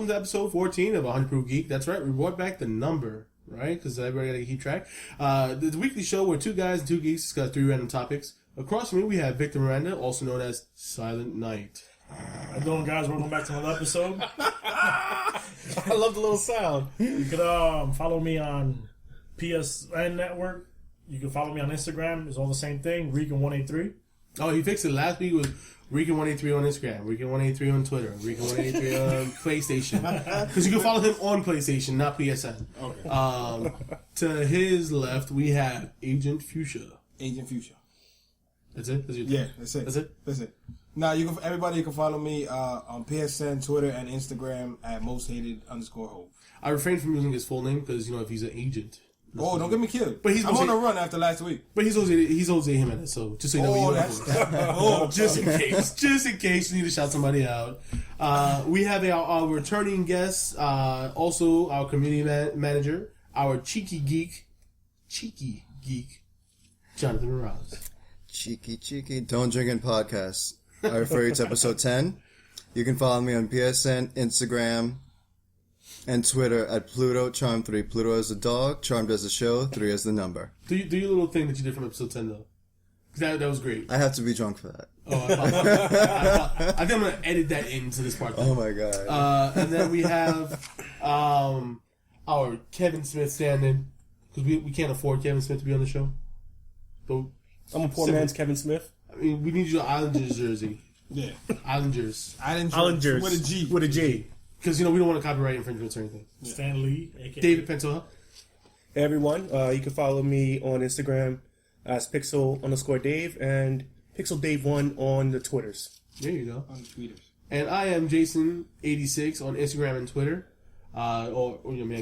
to episode 14 of 100 Proof Geek. That's right, we brought back the number, right? Because everybody got to keep track. The weekly show where two guys and two geeks discuss 3 random topics. Across from me, we have Victor Miranda, also known as Silent Night. How you doing, guys? Welcome back to another episode. I love the little sound. You can follow me on PSN Network. You can follow me on Instagram. It's all the same thing, Regan183. Oh, he fixed it. Last week was Regan183 on Instagram, Regan183 on Twitter, Regan183 on PlayStation. Because you can follow him on PlayStation, not PSN. Okay. To his left, we have Agent Fuchsia. Agent Fuchsia. That's it? That's it. That's it? That's it. Now, you can follow me on PSN, Twitter, and Instagram at mosthated_hope. I refrain from using his full name because, if he's an agent. Oh, don't get me killed. But I'm on a run after last week. But he's Jose Jimenez, so just so you know. Just in case you need to shout somebody out. We have our returning guest, also our community manager, our cheeky geek, Jonathan Morales. Cheeky, don't drink in podcasts. I refer you to episode 10. You can follow me on PSN, Instagram, and Twitter at Pluto Charm 3. Pluto as a dog, Charmed as a show, 3 as the number. Do your little thing that you did from episode 10 though. That was great. I have to be drunk for that. I think I'm gonna edit that into this part. Oh my god. And then we have our Kevin Smith stand-in because we can't afford Kevin Smith to be on the show. So I'm a poor man's Kevin Smith. I mean, we need you an Islanders jersey. Yeah. Islanders. Islanders. With a G. With a G. Because, we don't want to copyright infringements or anything. Yeah. Stan Lee, a.k.a. David Pentola. Hey, everyone. You can follow me on Instagram as Pixel_Dave and PixelDave1 on the Twitters. There you go. On the tweeters. And I am Jason86 on Instagram and Twitter. I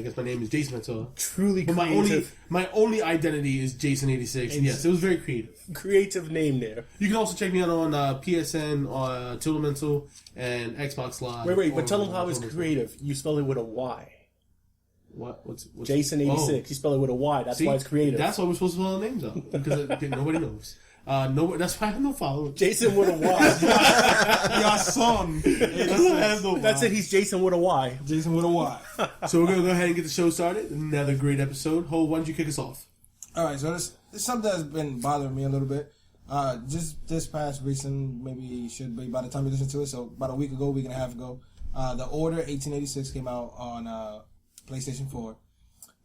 guess my name is Jason Pentola. Truly but creative. my only identity is Jason86. And yes, it was very creative. Creative name there. You can also check me out on PSN, Tilda Mental, and Xbox Live. Wait, but tell them how it's creative. You spell it with a Y. What? What's Jason86. You spell it with a Y. That's why it's creative. That's why we're supposed to spell the names out. Because nobody knows. That's why I have no followers. Jason with a Y. Your son. That's it. He's Jason with a Y. Jason with a Y. So we're going to go ahead and get the show started. Another great episode. Ho, why don't you kick us off? All right, so this is something that's been bothering me a little bit. Just this past recent, maybe should be by the time you listen to it, so about a week and a half ago, The Order 1886 came out on PlayStation 4.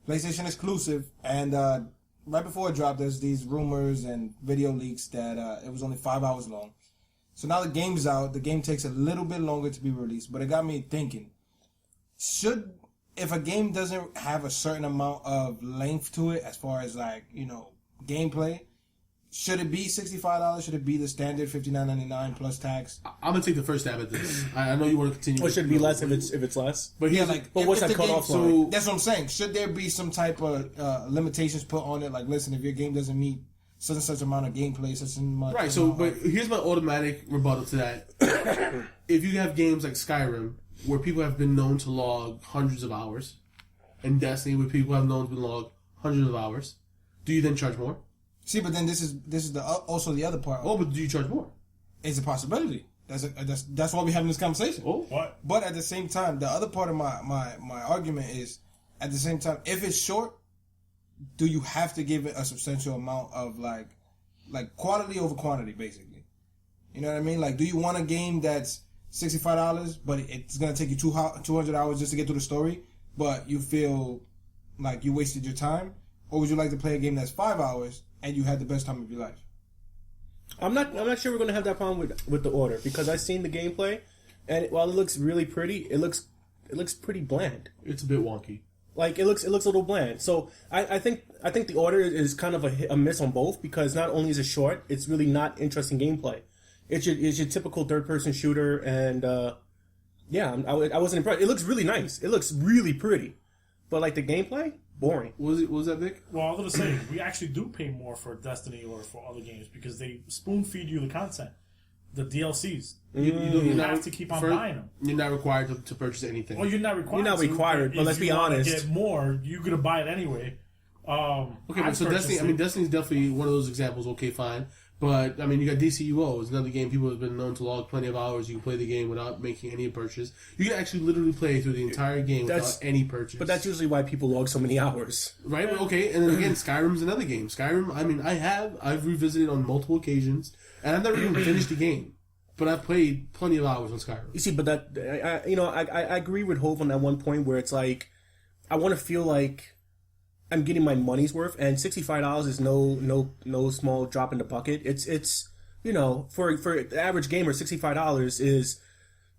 PlayStation exclusive, and right before it dropped, there's these rumors and video leaks that it was only 5 hours long. So now the game's out. The game takes a little bit longer to be released, but it got me thinking, if a game doesn't have a certain amount of length to it, as far as gameplay, should it be $65? Should it be the standard $59.99 plus tax? I'm gonna take the first stab at this. I know you want to continue. Or should it be less if it's less? But what's that cutoff line? That's what I'm saying. Should there be some type of limitations put on it? Like, listen, if your game doesn't meet such and such amount of gameplay, such and much. Right. So, but here's my automatic rebuttal to that. If you have games like Skyrim, where people have been known to log hundreds of hours, and Destiny, where people have known to log hundreds of hours, do you then charge more? See, but then this is also the other part. Oh, but do you charge more? It's a possibility. That's why we're having this conversation. Oh, what? But at the same time, the other part of my argument is, at the same time, if it's short, do you have to give it a substantial amount of like quality over quantity, basically? You know what I mean? Like, do you want a game that's $65, but it's gonna take you 200 hours just to get through the story, but you feel like you wasted your time? Or would you like to play a game that's 5 hours and you had the best time of your life? I'm not sure we're gonna have that problem with The Order, because I've seen the gameplay, and while it looks really pretty, it looks pretty bland. It's a bit wonky. Like, it looks a little bland. So I think The Order is kind of a miss on both, because not only is it short, it's really not interesting gameplay. It's your typical third person shooter, and I wasn't impressed. It looks really nice. It looks really pretty, but like the gameplay, boring. What was that, Vic? Well, I was going to say, we actually do pay more for Destiny or for other games because they spoon feed you the content, the DLCs. You have to keep on buying them. You're not required to purchase anything. Well, you're not required. You're not required, but let's be honest. If you get more, you're going to buy it anyway. Okay, but so Destiny, Destiny's definitely one of those examples. Okay, fine. But, I mean, you got DCUO. It's another game people have been known to log plenty of hours. You can play the game without making any purchase. You can actually literally play through the entire game without any purchase. But that's usually why people log so many hours. Right? Okay, and then again, Skyrim's another game. Skyrim, I mean, I've revisited on multiple occasions, and I've never even finished the game. But I've played plenty of hours on Skyrim. You see, but that, I agree with Hove on that one point where it's like, I want to feel like I'm getting my money's worth, and $65 is no small drop in the bucket. It's for the average gamer, $65 is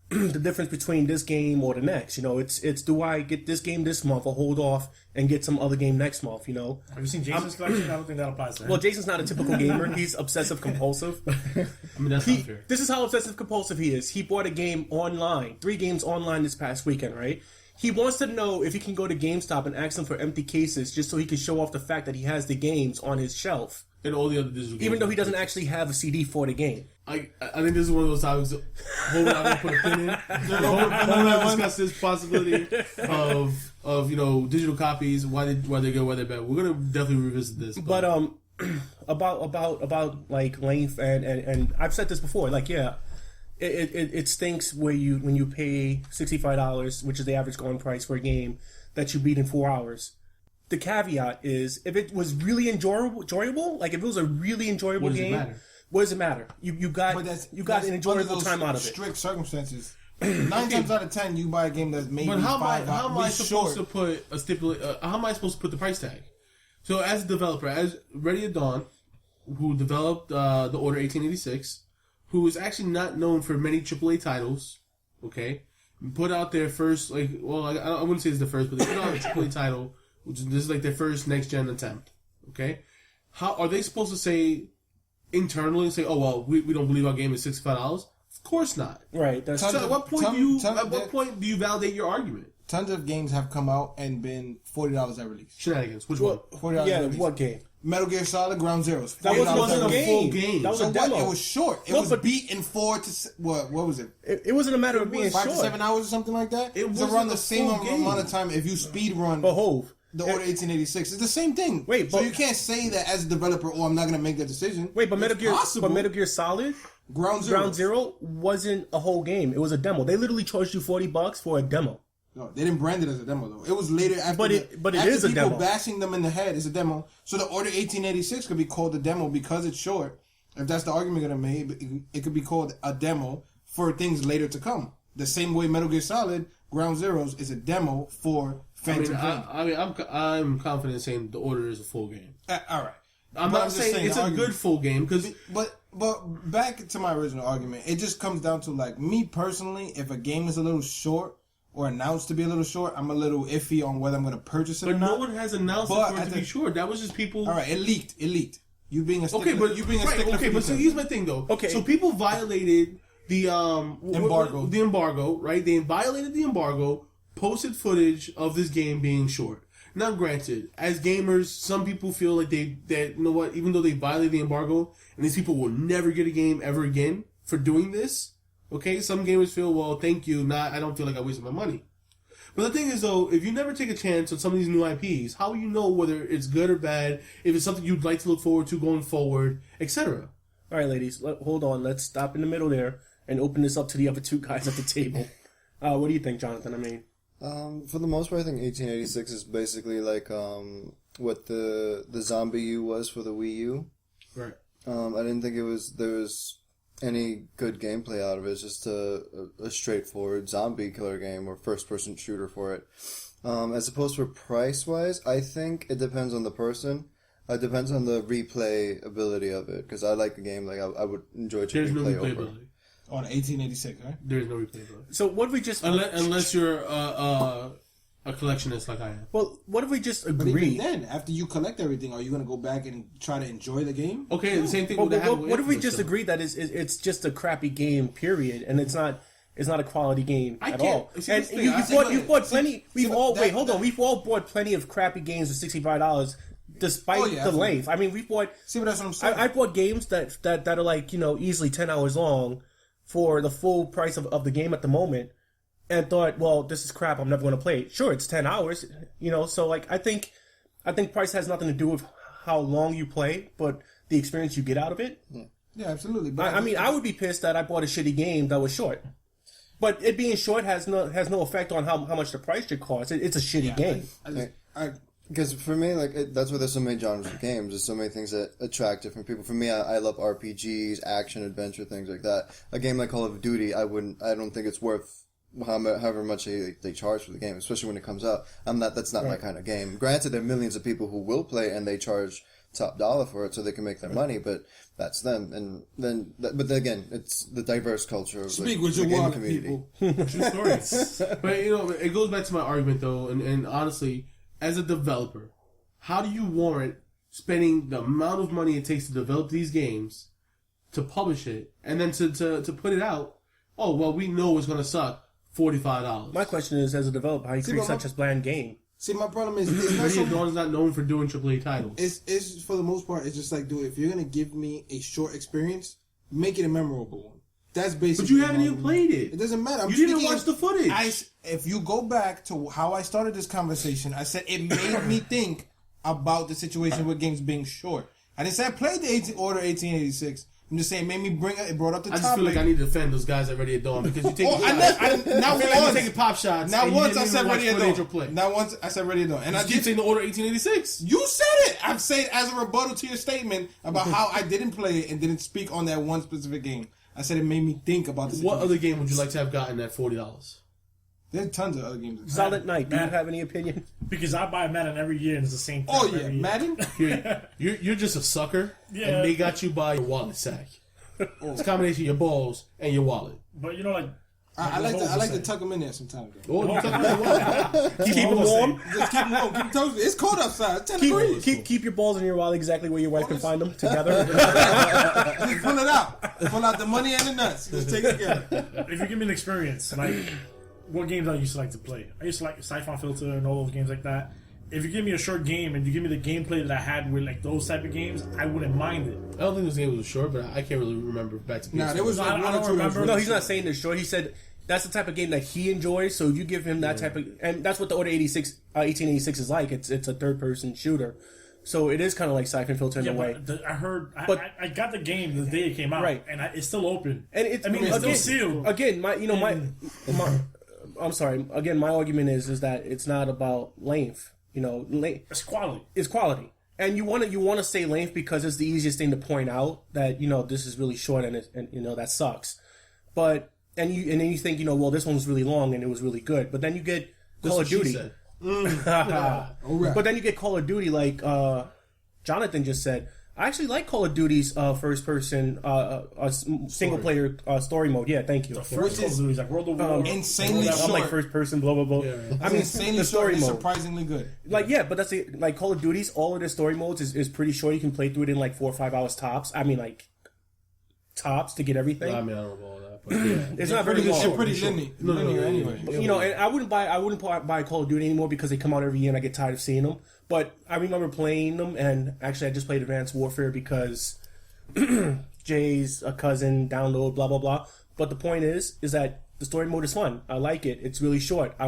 the difference between this game or the next. It's do I get this game this month or hold off and get some other game next month? Have you seen Jason's collection? I don't think that applies to him. Well, Jason's not a typical gamer. He's obsessive compulsive. I mean, that's not fair. This is how obsessive compulsive he is. He bought a game online, 3 games online this past weekend, right? He wants to know if he can go to GameStop and ask them for empty cases just so he can show off the fact that he has the games on his shelf. And all the other digital games. Even though he doesn't actually have a CD for the game. I think this is one of those topics that Hope and I will put a pin in. Hope and I discuss this possibility of digital copies, why they good, why they're bad. We're gonna definitely revisit this. But about like length and I've said this before, like it stinks when you pay $65, which is the average going price for a game that you beat in 4 hours. The caveat is if it was really enjoyable, like if it was a really enjoyable game, what does it matter? You got an enjoyable time out of it. Strict circumstances. 9 times out of 10, you buy a game that's maybe but how $5. am I supposed to put how am I supposed to put the price tag? So as a developer, as Ready at Dawn, who developed the Order 1886, who is actually not known for many AAA titles, okay, put out their first I wouldn't say it's the first, but they put out a AAA title. This is like their first next-gen attempt, okay? How are they supposed to say internally, oh, well, we don't believe our game is $65? Of course not. Right. So at what point do you validate your argument? Tons of games have come out and been $40 at release. Shenanigans. Which one? $40 at release. What game? Metal Gear Solid Ground Zeroes. That wasn't a full game. That was a demo. It was short. It was beat in 4 to... What was it? It wasn't a matter of being 5 short. to 7 hours or something like that? It was around the same amount of time if you speed run... But Hove... The Order 1886. It's the same thing. Wait, so you can't say that as a developer, I'm not going to make that decision. Wait, but Metal Gear Solid, Ground Zero wasn't a whole game. It was a demo. They literally charged you $40 for a demo. No, they didn't brand it as a demo though. It was later after. But it is a demo. People bashing them in the head is a demo. So the Order 1886 could be called a demo because it's short. If that's the argument that I made, it could be called a demo for things later to come. The same way Metal Gear Solid Ground Zeroes is a demo for Phantom Pain. I'm confident saying the Order is a full game. All right. I'm not saying it's a good full game because. But back to my original argument, it just comes down to like me personally. If a game is a little short or announced to be a little short, I'm a little iffy on whether I'm going to purchase it or not. But no one has announced it for it to be short. That was just people. All right, it leaked. You being a stickler. Okay, but so here's my thing though. Okay, so people violated the embargo. The embargo, right? They violated the embargo. Posted footage of this game being short. Now, granted, as gamers, some people feel like that you know what? Even though they violated the embargo, and these people will never get a game ever again for doing this. Okay, some gamers feel, well, thank you. I don't feel like I wasted my money. But the thing is, though, if you never take a chance on some of these new IPs, how will you know whether it's good or bad? If it's something you'd like to look forward to going forward, etc. All right, ladies, hold on. Let's stop in the middle there and open this up to the other two guys at the table. What do you think, Jonathan? I mean. For the most part, I think 1886 is basically like what the Zombie U was for the Wii U. Right. I didn't think there was any good gameplay out of it. It's just a straightforward zombie killer game or first-person shooter for it. As opposed for price-wise, I think it depends on the person. It depends on the replay ability of it. Because I like the game. Like I would enjoy to replay over. On 1886, right? There's no replayability. So what if we just... Unless you're a collectionist like I am. Well, what if we just But agree... even then, after you collect everything, are you going to go back and try to enjoy the game? Okay, the same thing What if we with just agree that it's just a crappy game, period, and it's not a quality game at all? And you've bought plenty... We've all bought plenty of crappy games for $65 despite the length. I mean, we've bought... See, but that's what I'm saying. I bought games that are like, easily 10 hours long for the full price of the game at the moment, and thought, well, this is crap, I'm never going to play it. Sure, it's 10 hours, so like I think price has nothing to do with how long you play, but the experience you get out of it. Yeah, absolutely. But I mean, I would be pissed that I bought a shitty game that was short. But it being short has no effect on how much the price should cost. It's a shitty game. Because for me, that's why there's so many genres of games. There's so many things that attract different people. For me, I love RPGs, action, adventure, things like that. A game like Call of Duty, I don't think it's worth however much they charge for the game, especially when it comes out. That's not my kind of game. Granted, there are millions of people who will play and they charge top dollar for it so they can make their money, but that's them. But again, it's the diverse culture of Speak the with your gaming wallet, community. people. True stories. But it goes back to my argument though, and honestly, as a developer, how do you warrant spending the amount of money it takes to develop these games, to publish it, and then to put it out? Oh well, we know it's gonna suck. $45. My question is, as a developer, how you create such a bland game? See, my problem is it's not so Dawn's not known for doing AAA titles. It's for the most part, it's just like, dude, if you're gonna give me a short experience, make it a memorable one. That's basically. But you haven't even played it. It doesn't matter. You didn't watch the footage. If you go back to how I started this conversation, I said it made me think about the situation with games being short. I didn't say I played the Order 1886. I'm just saying, it brought up the topic. I just feel like I need to defend those guys at Ready at Dawn because you take. Not once. You're taking pop shots. Not once I said Ready at Dawn. Not once I said Ready at Dawn. And I keep saying the Order 1886. You said it. I'm saying as a rebuttal to your statement about how I didn't play it and didn't speak on that one specific game. I said it made me think about the situation. What other game would you like to have gotten at $40? There's tons of other games. Silent Night. Do you have any opinion? Because I buy Madden every year and it's the same thing. Oh yeah, Madden. You're just a sucker, and they got you by your wallet sack. It's a combination of your balls and your wallet. But you know, like I like to tuck them in there sometimes. Oh, you tuck them in your wallet. Keep them warm. Just keep them warm. Keep them toasted. It's cold outside. It's 10 degrees. Keep your balls in your wallet exactly where your wife can find them together. Just pull it out. Pull out the money and the nuts. Just take it together. If you give me an experience, like what games I used to like to play, I used to like Siphon Filter and all those games like that. If you give me a short game and you give me the gameplay that I had with like those type of games, I wouldn't mind it. I don't think this game was short, but I can't really remember back to PS4. Nah, there was like I one don't or two. remember. No, he's not saying they're short. He said that's the type of game that he enjoys. So you give him that type of, and that's what the Order 1886 is like. It's a third person shooter. So it is kind of like Siphon Filter in a way. But I got the game the day it came out, right. And it's still open. And it's still sealed. Again, I'm sorry. Again, my argument is that it's not about length. It's quality. It's quality, and you want to say length because it's the easiest thing to point out that this is really short and that sucks. But then you think well, this one was really long and it was really good. But then you get Call of Duty. But then you get Call of Duty like Jonathan just said. I actually like Call of Duty's first-person single-player story mode. Yeah, thank you. The first Call of Duty's like World of War. Insanely short. I'm like first-person, blah, blah, blah. Yeah. I mean, insanely the story short is mode. surprisingly good. Like, yeah, but that's it. Like, Call of Duty's, all of their story modes is pretty short. You can play through it in like 4 or 5 hours tops. I mean, like, tops to get everything. Well, I mean, I don't know all that, but yeah. It's not very long. They're pretty linear anyway. And I wouldn't buy Call of Duty anymore because they come out every year and I get tired of seeing them. But I remember playing them, and actually I just played Advanced Warfare because Jay's a cousin, download, blah, blah, blah. But the point is that the story mode is fun. I like it. It's really short. I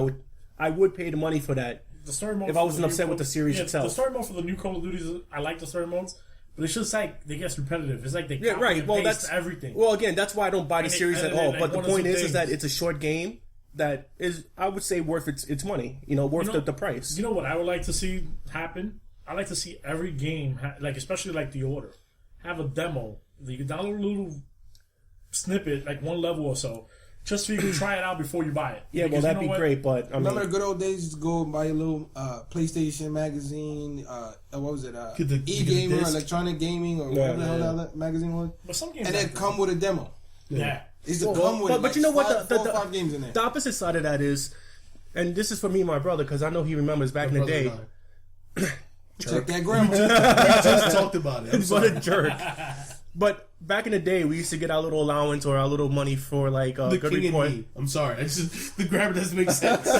would pay the money for that The story mode if I wasn't upset with the series itself. The story mode for the new Call of Duty, I like the story modes. But it's just like they get repetitive. It's like they copy and paste everything. Well, again, that's why I don't buy the series at all. But the point is that it's a short game that is, I would say, worth its money. Worth the price. You know what I would like to see happen? I like to see every game, like especially like the Order, have a demo. You can download a little snippet, like one level or so, just so you can try it out before you buy it. Yeah, well, that'd be great. But remember the good old days? To go buy a little PlayStation magazine. What was it? E-Gamer, Electronic Gaming, or whatever the hell that magazine was. But some games and then come with a demo. Yeah. But you know what? The 5 games in there. The opposite side of that is, and this is for me and my brother because I know he remembers back in the day. Check that grammar. We just talked about it. What a jerk. But back in the day, we used to get our little allowance or our little money for like the good king report. and me. I'm sorry. The grammar doesn't make sense. So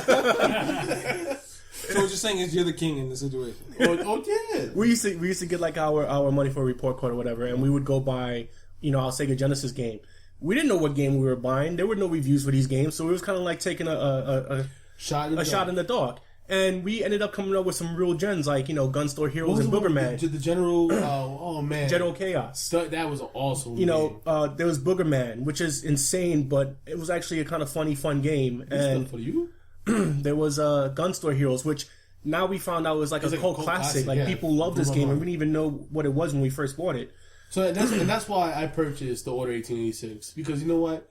what you're saying is you're the king in the situation. Yeah. We used to get like our money for a report card or whatever, and we would go buy our Sega Genesis game. We didn't know what game we were buying. There were no reviews for these games, so it was kind of like taking a shot in the dark. And we ended up coming up with some real gems like, Gun Store Heroes and Boogerman. The General, oh man. General Chaos. That was awesome. There was Boogerman, which is insane, but it was actually a kind of funny, fun game. And for you? there was Gun Store Heroes, which now we found out was like a cult classic. Like, people love this game, and we didn't even know what it was when we first bought it. So that's why I purchased the Order 1886, because you know what?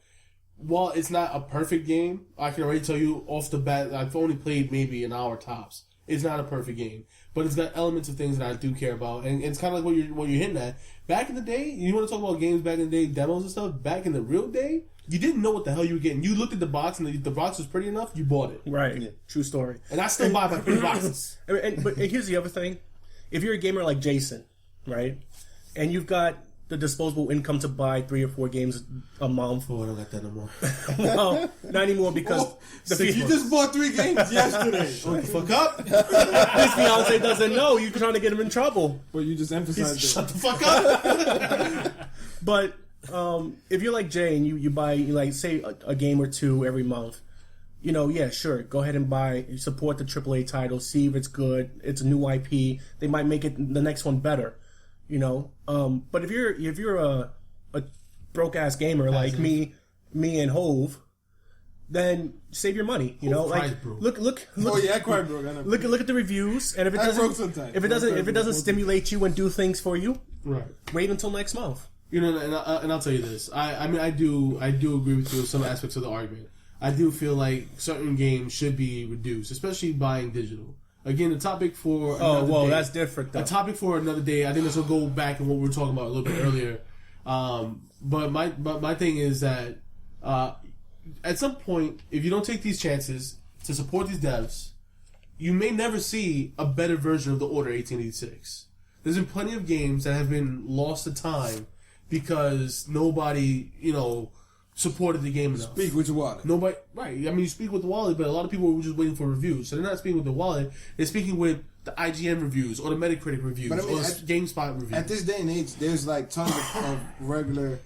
While it's not a perfect game, I can already tell you off the bat, I've only played maybe an hour tops. It's not a perfect game, but it's got elements of things that I do care about, and it's kind of like what you're hitting at. Back in the day, you want to talk about games back in the day, demos and stuff. Back in the real day, you didn't know what the hell you were getting. You looked at the box, and the box was pretty enough. You bought it, right? Yeah. True story. And I still buy my pretty boxes. But here's the other thing: if you're a gamer like Jason, right, and you've got the disposable income to buy 3 or 4 games a month. Oh, I don't got that no more. Well, not anymore because you just bought 3 games yesterday. Shut the fuck up. His fiance doesn't know. You're trying to get him in trouble. But you just emphasized it. Shut the fuck up. But if you're like Jay and you buy, like, say, a game or 2 every month, yeah, sure, go ahead and support the AAA title, see if it's good. It's a new IP. They might make it the next one better. But if you're a broke ass gamer like me and Hove, then save your money. Look. Oh yeah, I cried broke. I know. Look at the reviews, and if it doesn't stimulate you and do things for you, right? Wait until next month. And I'll tell you this. I mean, I do agree with you in some aspects of the argument. I do feel like certain games should be reduced, especially buying digital. Again, the topic for another day. That's different, though. A topic for another day. I think this will go back in what we were talking about a little bit earlier. But my thing is that at some point, if you don't take these chances to support these devs, you may never see a better version of the Order 1886. There's been plenty of games that have been lost to time because nobody, supported the game enough. Speak with your wallet. Nobody, right? I mean, you speak with the wallet, but a lot of people were just waiting for reviews. So they're not speaking with the wallet; they're speaking with the IGN reviews or the Metacritic reviews or GameSpot reviews. At this day and age, there's like tons of regular.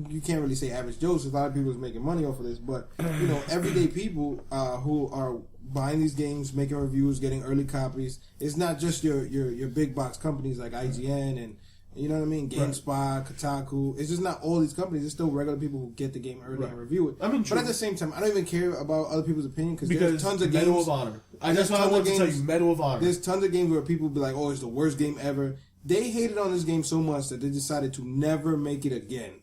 You can't really say average Joes. A lot of people is making money off of this, but everyday people who are buying these games, making reviews, getting early copies. It's not just your big box companies like IGN and. You know what I mean? GameSpot, Kotaku. It's just not all these companies. It's still regular people who get the game early and review it. But at the same time, I don't even care about other people's opinion because there's tons of games. Medal of Honor. That's what I want to tell you. Medal of Honor. There's tons of games where people be like, "Oh, it's the worst game ever." They hated on this game so much that they decided to never make it again.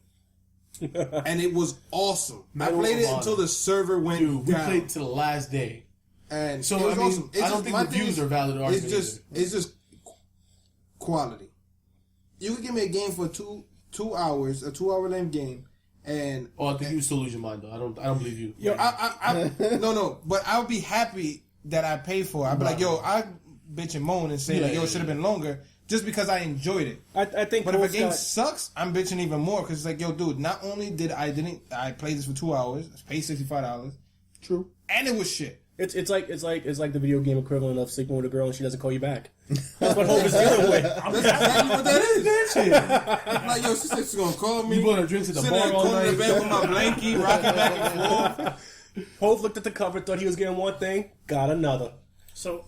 And it was awesome. I played it until the server went down. We played it to the last day. And so it was awesome. I don't think reviews are valid arguments. It's just quality. You could give me a game for 2 hours, a 2-hour length game, and I think you still lose your mind though. I don't believe you. Yo, no, but I would be happy that I paid for it. I'd be like, yo, I bitch and moan and say it should have been longer, just because I enjoyed it. I think, but if a game sucks, I'm bitching even more because it's like, yo, dude, not only did I play this for 2 hours, I paid $65, true, and it was shit. It's like the video game equivalent of sleeping with a girl and she doesn't call you back. That's what Hope is dealing with. That's exactly what that is. Like, yo, she said she's gonna call me. You bought her drinks at the bar all night. Sit in the bed with my blankie, rocking back and forth. Hope looked at the cover, thought he was getting one thing, got another. So.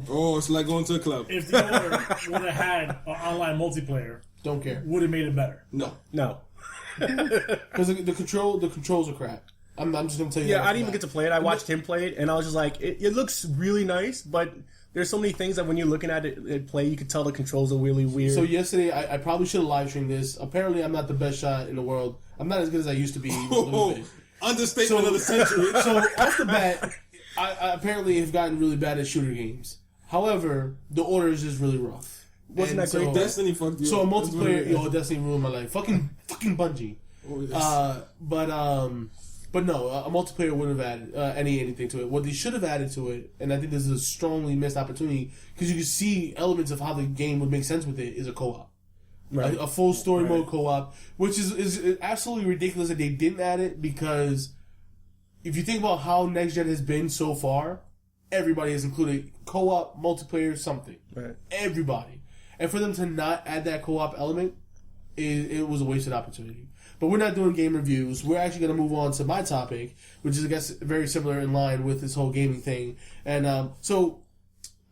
Oh, it's like going to a club. If the Order would have had an online multiplayer, don't care. Would have made it better? No. Because the controls are crap. I'm just gonna tell you. Yeah, I didn't even get to play it. I watched him play it, and I was just like, it looks really nice, but there's so many things that when you're looking at it play, you can tell the controls are really weird. So yesterday, I probably should have live streamed this. Apparently, I'm not the best shot in the world. I'm not as good as I used to be. Understatement of the century. So off the bat, I apparently have gotten really bad at shooter games. However, the Order is just really rough. Wasn't that great? Destiny fucked you. So a multiplayer, Destiny ruined my life. Fucking Bungie. Oh, yes. But no, a multiplayer wouldn't have added anything to it. What they should have added to it, and I think this is a strongly missed opportunity, because you can see elements of how the game would make sense with it, is a co-op. Right. A full story mode co-op, which is absolutely ridiculous that they didn't add it, because if you think about how Next Gen has been so far, everybody has included co-op, multiplayer, something. Right. Everybody. And for them to not add that co-op element it was a wasted opportunity. But we're not doing game reviews. We're actually going to move on to my topic, which is, I guess, very similar in line with this whole gaming thing. And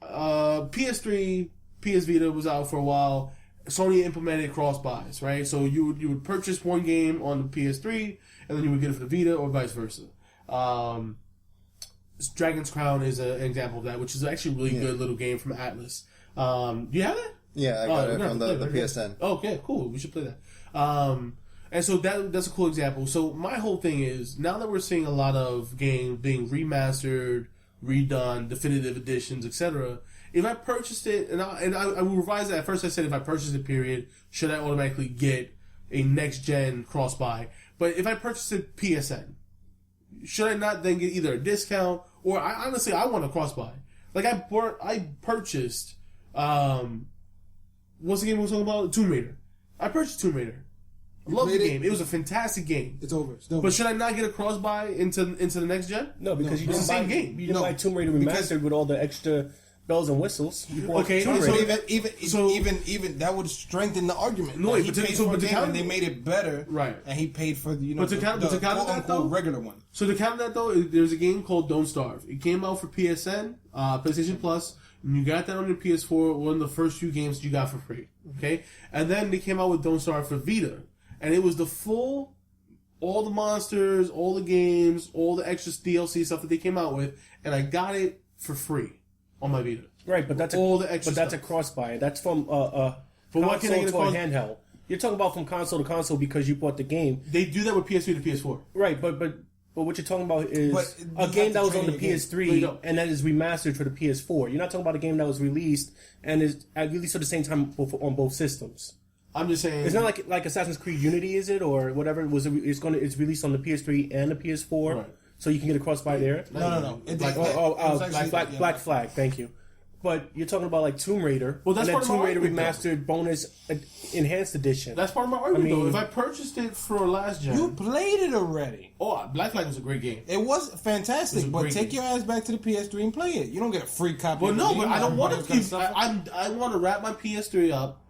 PS3, PS Vita was out for a while. Sony implemented cross buys, right? So you would purchase one game on the PS3, and then you would get it for the Vita, or vice versa. Dragon's Crown is an example of that, which is actually a really good little game from Atlas. Do you have it? Yeah, I got it from the PSN. Oh, okay, cool. We should play that. And so that's a cool example. So my whole thing is, now that we're seeing a lot of games being remastered, redone, definitive editions, etc., if I purchased it, and I will revise that. At first I said if I purchased it, period, should I automatically get a next-gen cross-buy? But if I purchased it PSN, should I not then get either a discount, or I want a cross-buy. Like I purchased, what's the game we were talking about? Tomb Raider. I purchased Tomb Raider. I love the game. It was a fantastic game. It's over. It's done. But should I not get a cross-buy into the next gen? No, because you it's didn't the same buy game. You didn't buy Tomb Raider Remastered with all the extra bells and whistles. Okay, So so even that would strengthen the argument. No, he but paid so for but a to game counter- and they made it better, Right. And he paid for the But to counter that, though, regular one. So to counter that though, there's a game called Don't Starve. It came out for PSN, PlayStation Plus, and you got that on your PS4. One of the first few games you got for free. Okay, and then they came out with Don't Starve for Vita, and it was the full, all the monsters, all the games, all the extra DLC stuff that they came out with, and I got it for free on my Vita. Right, but that's all the extra. But that's stuff. a cross buy. That's from But why can't I get a console to a cross- handheld. You're talking about from console to console because you bought the game. They do that with PS3 to PS4. Right, but what you're talking about is But a you game have that to was on the train your game. No, PS3 you don't. and that is remastered for the PS4. You're not talking about a game that was released and is released at the same time on both systems. I'm just saying. It's not like Assassin's Creed Unity, is it, or whatever? It's released on the PS3 and the PS4, Right. so you can get a cross buy there. No. Black Flag. Thank you. But you're talking about like Tomb Raider. Well, that's and part then of my Tomb Raider argument, remastered bonus enhanced edition. That's part of my argument, I mean- though. If I purchased it for last gen, You played it already. Black Flag was a great game. It was fantastic, It was a but great take game. your ass back to the PS3 and play it. You don't get a free copy. Well, of the no, game. but I don't want All that to kind of keep. stuff. I want to wrap my PS3 up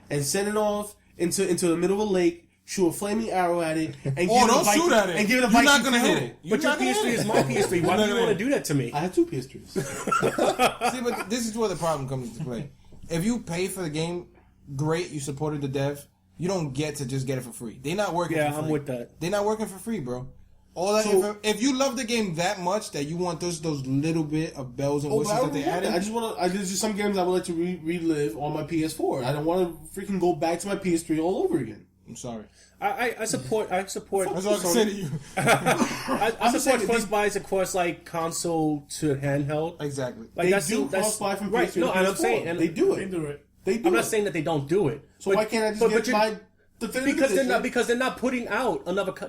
and send it off into the middle of a lake, shoot a flaming arrow at it, and give it Oh, a don't Viking, shoot at it. and give it a You're Viking not gonna feel. hit it. You're But your not gonna PS3 hit is it. my PS3. Why You're do not you gonna want to hit do that to me? I have two PS3s. See, but this is where the problem comes into play. If you pay for the game, great, you supported the dev. You don't get to just get it for free. They're not working Yeah, for free. I'm with that. They're not working for free, bro. All that if you love the game that much that you want those little bit of bells and Oh, but whistles I that they don't want added, that. I just want to. There's just some games I would like to relive on my PS4. I don't want to freaking go back to my PS3 all over again. I'm sorry. I support. That's all I can say to you. I just support saying cross buys across like console to handheld. Exactly. Like They do cross-buy from right. PS3 No, to and I'm PS4. saying and They do They it. do it. They do I'm it. not saying that they don't do it. So why can't I just get you're- my definitive because edition? because they're not putting out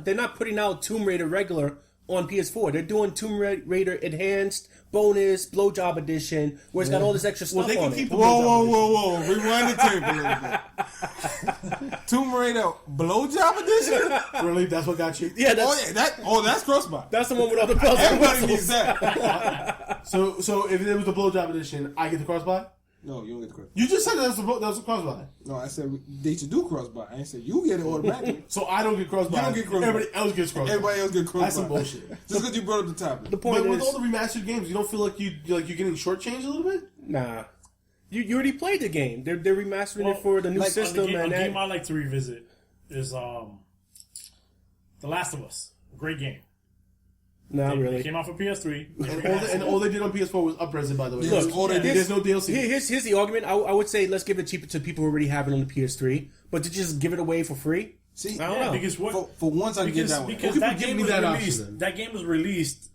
they're not putting out Tomb Raider regular on PS4. They're doing Tomb Raider enhanced bonus blowjob edition where it's got all this extra stuff Well, they can on keep it. the Whoa! Rewind the tape a little bit. Tomb Raider blowjob edition. Really, that's what got you. Yeah, That's crossbar. that's the one with all the bells and Everybody whistles. needs that. So if it was the blowjob edition, I get the crossbuy. No, you don't get the crossbar. You just said that was a crossbuy. No, I said they should do crossbar. I ain't said you get it automatically. So I don't get crossbuy. You don't get crossbuy. Everybody else gets crossbuy. Everybody else get crossbar. That's some bullshit. Just because you brought up the topic. The point But with is, all the remastered games, you don't feel like you're getting shortchanged a little bit? nah. You already played the game. They're remastering it for the new Like, system a game, and a that. game I like to revisit is The Last of Us. Great game. Not It really. came out for PS3. And all they did on PS4 was upres it, by the way. Look, all they did- There's no DLC. Here's the argument. I would say let's give it cheaper to people who already have it on the PS3, but to just give it away for free. See, I don't know. Because what? for once I can get that one. Because Well, that give game me was that option, released. then. That game was released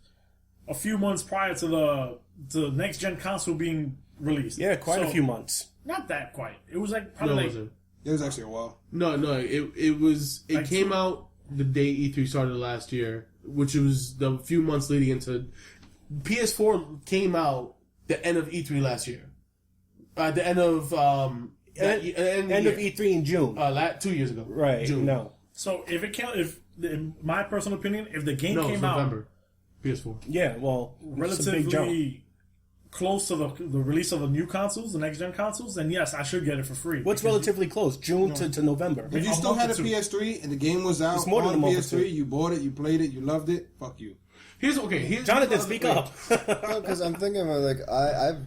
a few months prior to the next gen console being released. Yeah, quite a So, few months. Not that quite. It was like No, probably it like wasn't. It was actually a while. No, it Like came two- out the day E3 started last year, which was the few months leading into PS4 came out the end of E3 last year. The end of End of E3 in June. 2 years ago. Right. June. No. so. If it can, if in my personal opinion, if the game No, it was came out November. PS4. Yeah. Well, it's a big jump. relatively close to the release of the new consoles, the next gen consoles, then yes, I should get it for free. What's relatively close? June to November. If you still had a PS3 and the game was out more than on a month or PS3, two. you bought it, you played it, you loved it, fuck you. Here's Jonathan, speak up. Because I'm thinking about I've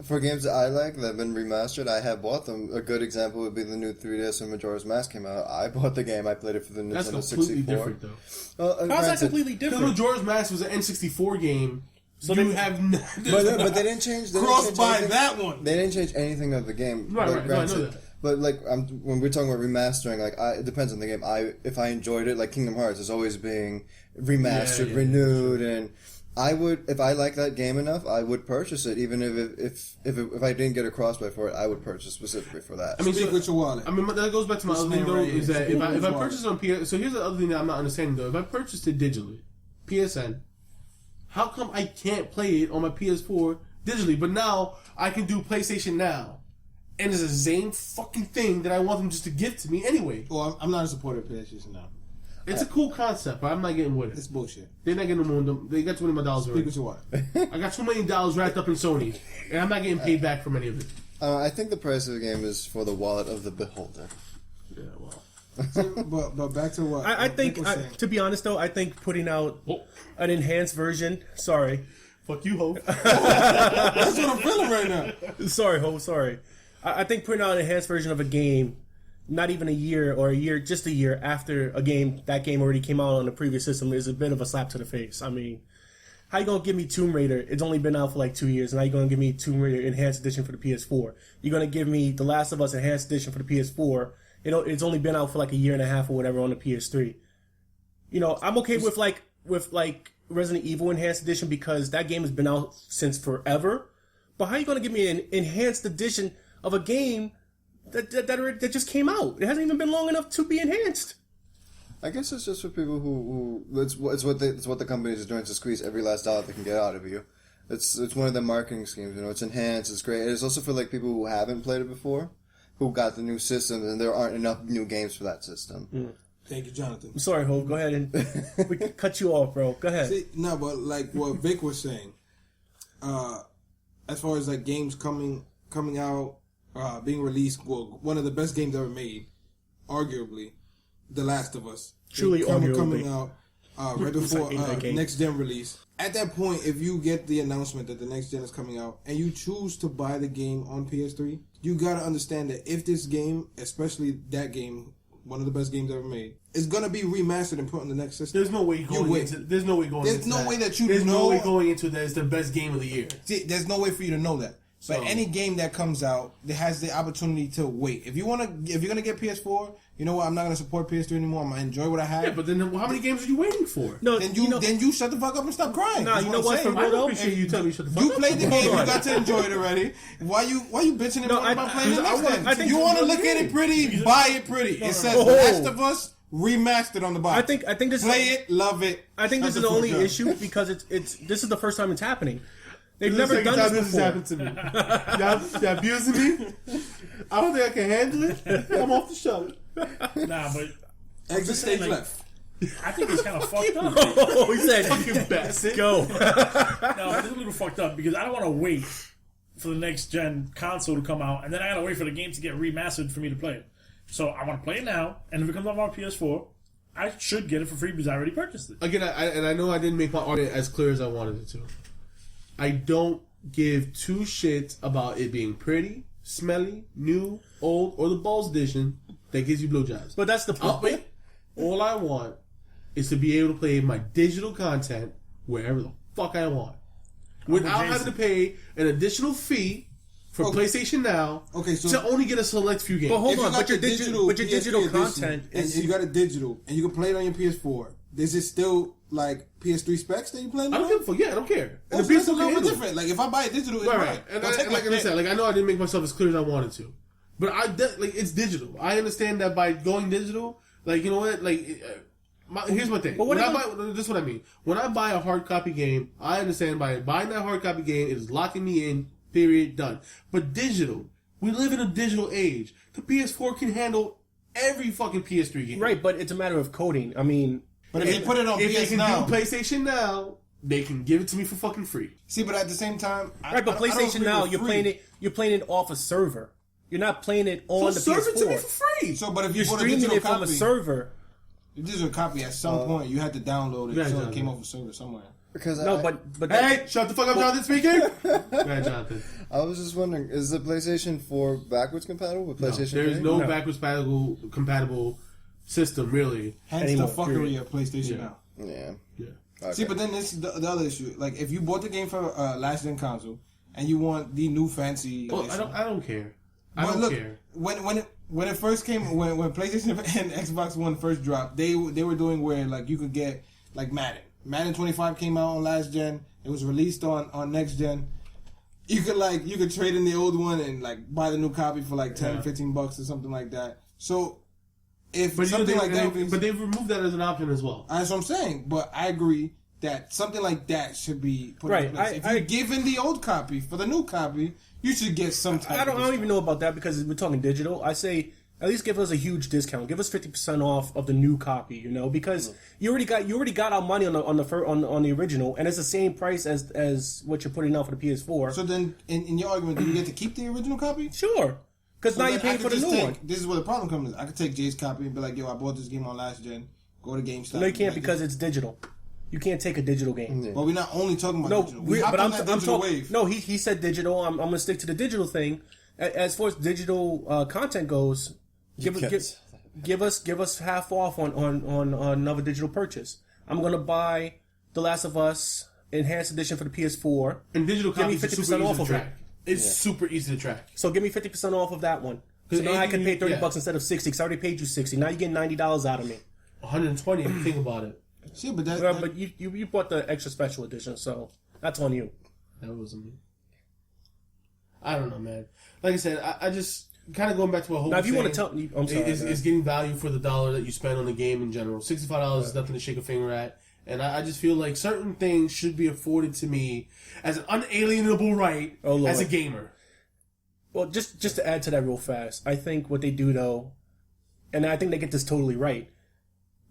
for games that I like that have been remastered, I have bought them. A good example would be the new 3DS when Majora's Mask came out. I bought the game. I played it for the That's Nintendo completely 64. different, though. Well, How's that granted, completely Because different? Majora's Mask was an N64 game. So you then- have but they didn't change. Crossed by that one. They didn't change anything of the game. Right, Like, right. No, I know granted, that. But when we're talking about remastering, it depends on the game. If I enjoyed it, like Kingdom Hearts is always being remastered, Yeah, renewed, and I would, if I like that game enough, I would purchase it. Even if I didn't get a crossbuy for it, I would purchase specifically for that. I mean, Speak with your wallet. I mean, that goes back to my This other thing man though, right is here. that Speak if I with purchase it on PS, so here's the other thing that I'm not understanding though. If I purchased it digitally, PSN, how come I can't play it on my PS4 digitally? But now I can do PlayStation Now, and it's the same fucking thing that I want them just to give to me anyway. Well, I'm not a supporter of PlayStation now. It's a cool concept, but I'm not getting with It's it. bullshit. They're not getting no more. They got $20 Speak already. with your wallet. I got too many dollars wrapped up in Sony, and I'm not getting paid back from any of it. I think the price of the game is for the wallet of the beholder. Yeah, well. but back to what I think, Vic was saying. to be honest though, I think putting out an enhanced version. Sorry, Fuck you, ho. That's what I'm feeling right now. sorry, ho, sorry. I think putting out an enhanced version of a game, not even a year or just a year after that game already came out on the previous system, is a bit of a slap to the face. I mean, how you gonna give me Tomb Raider? It's only been out for like 2 years, and now you're gonna give me Tomb Raider Enhanced Edition for the PS4. You're gonna give me The Last of Us Enhanced Edition for the PS4. It's only been out for like a year and a half or whatever on the PS3. I'm okay with Resident Evil Enhanced Edition because that game has been out since forever. But how you gonna give me an enhanced edition of a game that just came out? It hasn't even been long enough to be enhanced. I guess it's just for people who it's what the companies are doing to squeeze every last dollar they can get out of you. It's one of their marketing schemes. It's enhanced. It's great. It's also for like people who haven't played it before, who got the new system, and there aren't enough new games for that system. Thank you, Jonathan. I'm sorry, Ho. Go ahead and we can cut you off, bro. Go ahead. See, no, but like what Vic was saying, as far as like games coming out, being released, well, one of the best games ever made, arguably, The Last of Us. Truly coming arguably. out right before Like a game. next gen release. At that point, if you get the announcement that the next gen is coming out and you choose to buy the game on PS3, you gotta understand that if this game, especially that game, one of the best games ever made, is gonna be remastered and put on the next system. There's no way going into. There's no way going. There's into no that. way that you There's no know- way going into that is the best game of the year. See, there's no way for you to know that. But So- any game that comes out that has the opportunity to wait. If you're gonna get PS4, you know what? I'm not gonna support PS3 anymore. I'm gonna enjoy what I have. Yeah, but then how many games are you waiting for? No, then you shut the fuck up and stop crying. Nah, That's you know I'm what, saying. for I real don't though, appreciate you telling me shut the fuck You up. played the Hold game. You on. got to enjoy it already. Why you bitching No, about playing the I next want- gen? I think You want to it's a look at game. it pretty? Buy it pretty. It says no. Last of Us remastered on the box. I think this Play is it, love it. I think Shut this is the fuck only up. issue because this is the first time it's happening. They've This is never the done second this time before. this has happened to me. Y'all abusing me. I don't think I can handle it. I'm off the show. Nah, but Exit stage like- left. I think it's kind of fucked up. Oh, he said, Fucking bastard. "Go." No, it's a little fucked up because I don't want to wait for the next gen console to come out, and then I gotta wait for the game to get remastered for me to play it. So I want to play it now, and if it comes out on PS4, I should get it for free because I already purchased it. Again, I know I didn't make my argument as clear as I wanted it to. I don't give two shits about it being pretty, smelly, new, old, or the balls edition that gives you blowjobs. But that's the point. All I want is to be able to play my digital content wherever the fuck I want, without having to pay an additional fee for PlayStation Now. Okay, so- to only get a select few games. But hold If you on, got but your the digital PS3 digital edition content and is you got a digital and you can play it on your PS4. Is it still like PS3 specs that you playing? I don't give a fuck. Yeah, I don't care. Oh, And so the that's a PS4 can little bit handle it. different. Like if I buy it digital, it's Right, right. right. And, Don't take like my I pick. said, like I know I didn't make myself as clear as I wanted to, but it's digital. I understand that by going digital, like you know what, like here's my thing. But what This is what I mean. When I buy a hard copy game, I understand by buying that hard copy game, it is locking me in. Period. Done. But digital, we live in a digital age. The PS4 can handle every fucking PS3 game. right, but it's a matter of coding. I mean, But if they put it on If they PS can Now, do PlayStation Now, they can give it to me for fucking free. See, but at the same time, Right, but PlayStation Now, you're playing it off a server. You're not playing it on the PS4. Serve it to me for free. So, but if you You're bought a streaming digital it from copy, a server. a digital copy at some point, you had to download it, so Jonathan. it came off a server somewhere. Because But Hey, shut the fuck up, Jonathan speaking. Go ahead, Jonathan. I was just wondering, is the PlayStation 4 backwards compatible with PlayStation 3? There's no backwards compatible system, really. Hence Anymore, the fuckery of PlayStation Now. Yeah. Yeah. Okay. See, but then this is the other issue. Like, if you bought the game for last gen console and you want the new fancy, Well, edition, I don't care. I But don't look, care. When it first came, when PlayStation and Xbox One first dropped, they were doing where like you could get like Madden 25 came out on last gen. It was released on next gen. You could trade in the old one and like buy the new copy for like 10, $15 or something like that. So if something like that, but they've removed that as an option as well. that's what I'm saying. But I agree that something like that should be put in place. If you're giving the old copy for the new copy, you should get some type. I don't even know about that because we're talking digital. I say at least give us a huge discount. Give us 50% off of the new copy. You know, because you already got our money on the original, and it's the same price as what you're putting out for the PS4. So then, in your argument, do you get to keep the original copy? Sure, because now you're paying for the new one. This is where the problem comes in. I could take Jay's copy and be like, yo, I bought this game on last gen. Go to GameStop. No, you can't because it's digital. You can't take a digital game. But we're not only talking about digital. But I'm digital talking. wave. No, he said digital. I'm gonna stick to the digital thing. As far as digital content goes, give us half off on another digital purchase. I'm gonna buy The Last of Us Enhanced Edition for the PS4. And digital give me copies 50% super easy off to of track. it. It's super easy to track. So give me 50% off of that one. So now I can pay $30 instead of $60. 'Cause I already paid you $60. Now you get $90 out of me. $120 if you think about it. See, but But you bought the extra special edition, so that's on you. That wasn't me. I don't know, man. Like I said, I just kind of going back to what Hope Now, if you want to saying, tell, I'm sorry, is getting value for the dollar that you spend on the game in general. $65 is nothing to shake a finger at, and I just feel like certain things should be afforded to me as an unalienable right as a gamer. Well, just to add to that real fast, I think what they do though, and I think they get this totally right,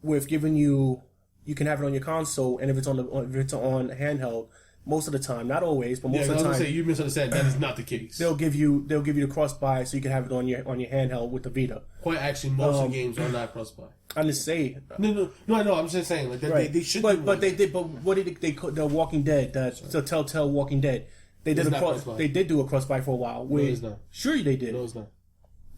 with giving you can have it on your console, and if it's on handheld, most of the time, not always, but most of the time, say you misunderstand. That is not the case. they'll give you the cross buy, so you can have it on your handheld with the Vita. Quite actually, most of the games are not cross buy. I didn't say No. I know. I'm just saying like right. they should. But they did. But what did they call the Walking Dead? The Telltale Walking Dead. They did They did do a cross buy for a while. No, it's not. Sure, they did. No, it's not.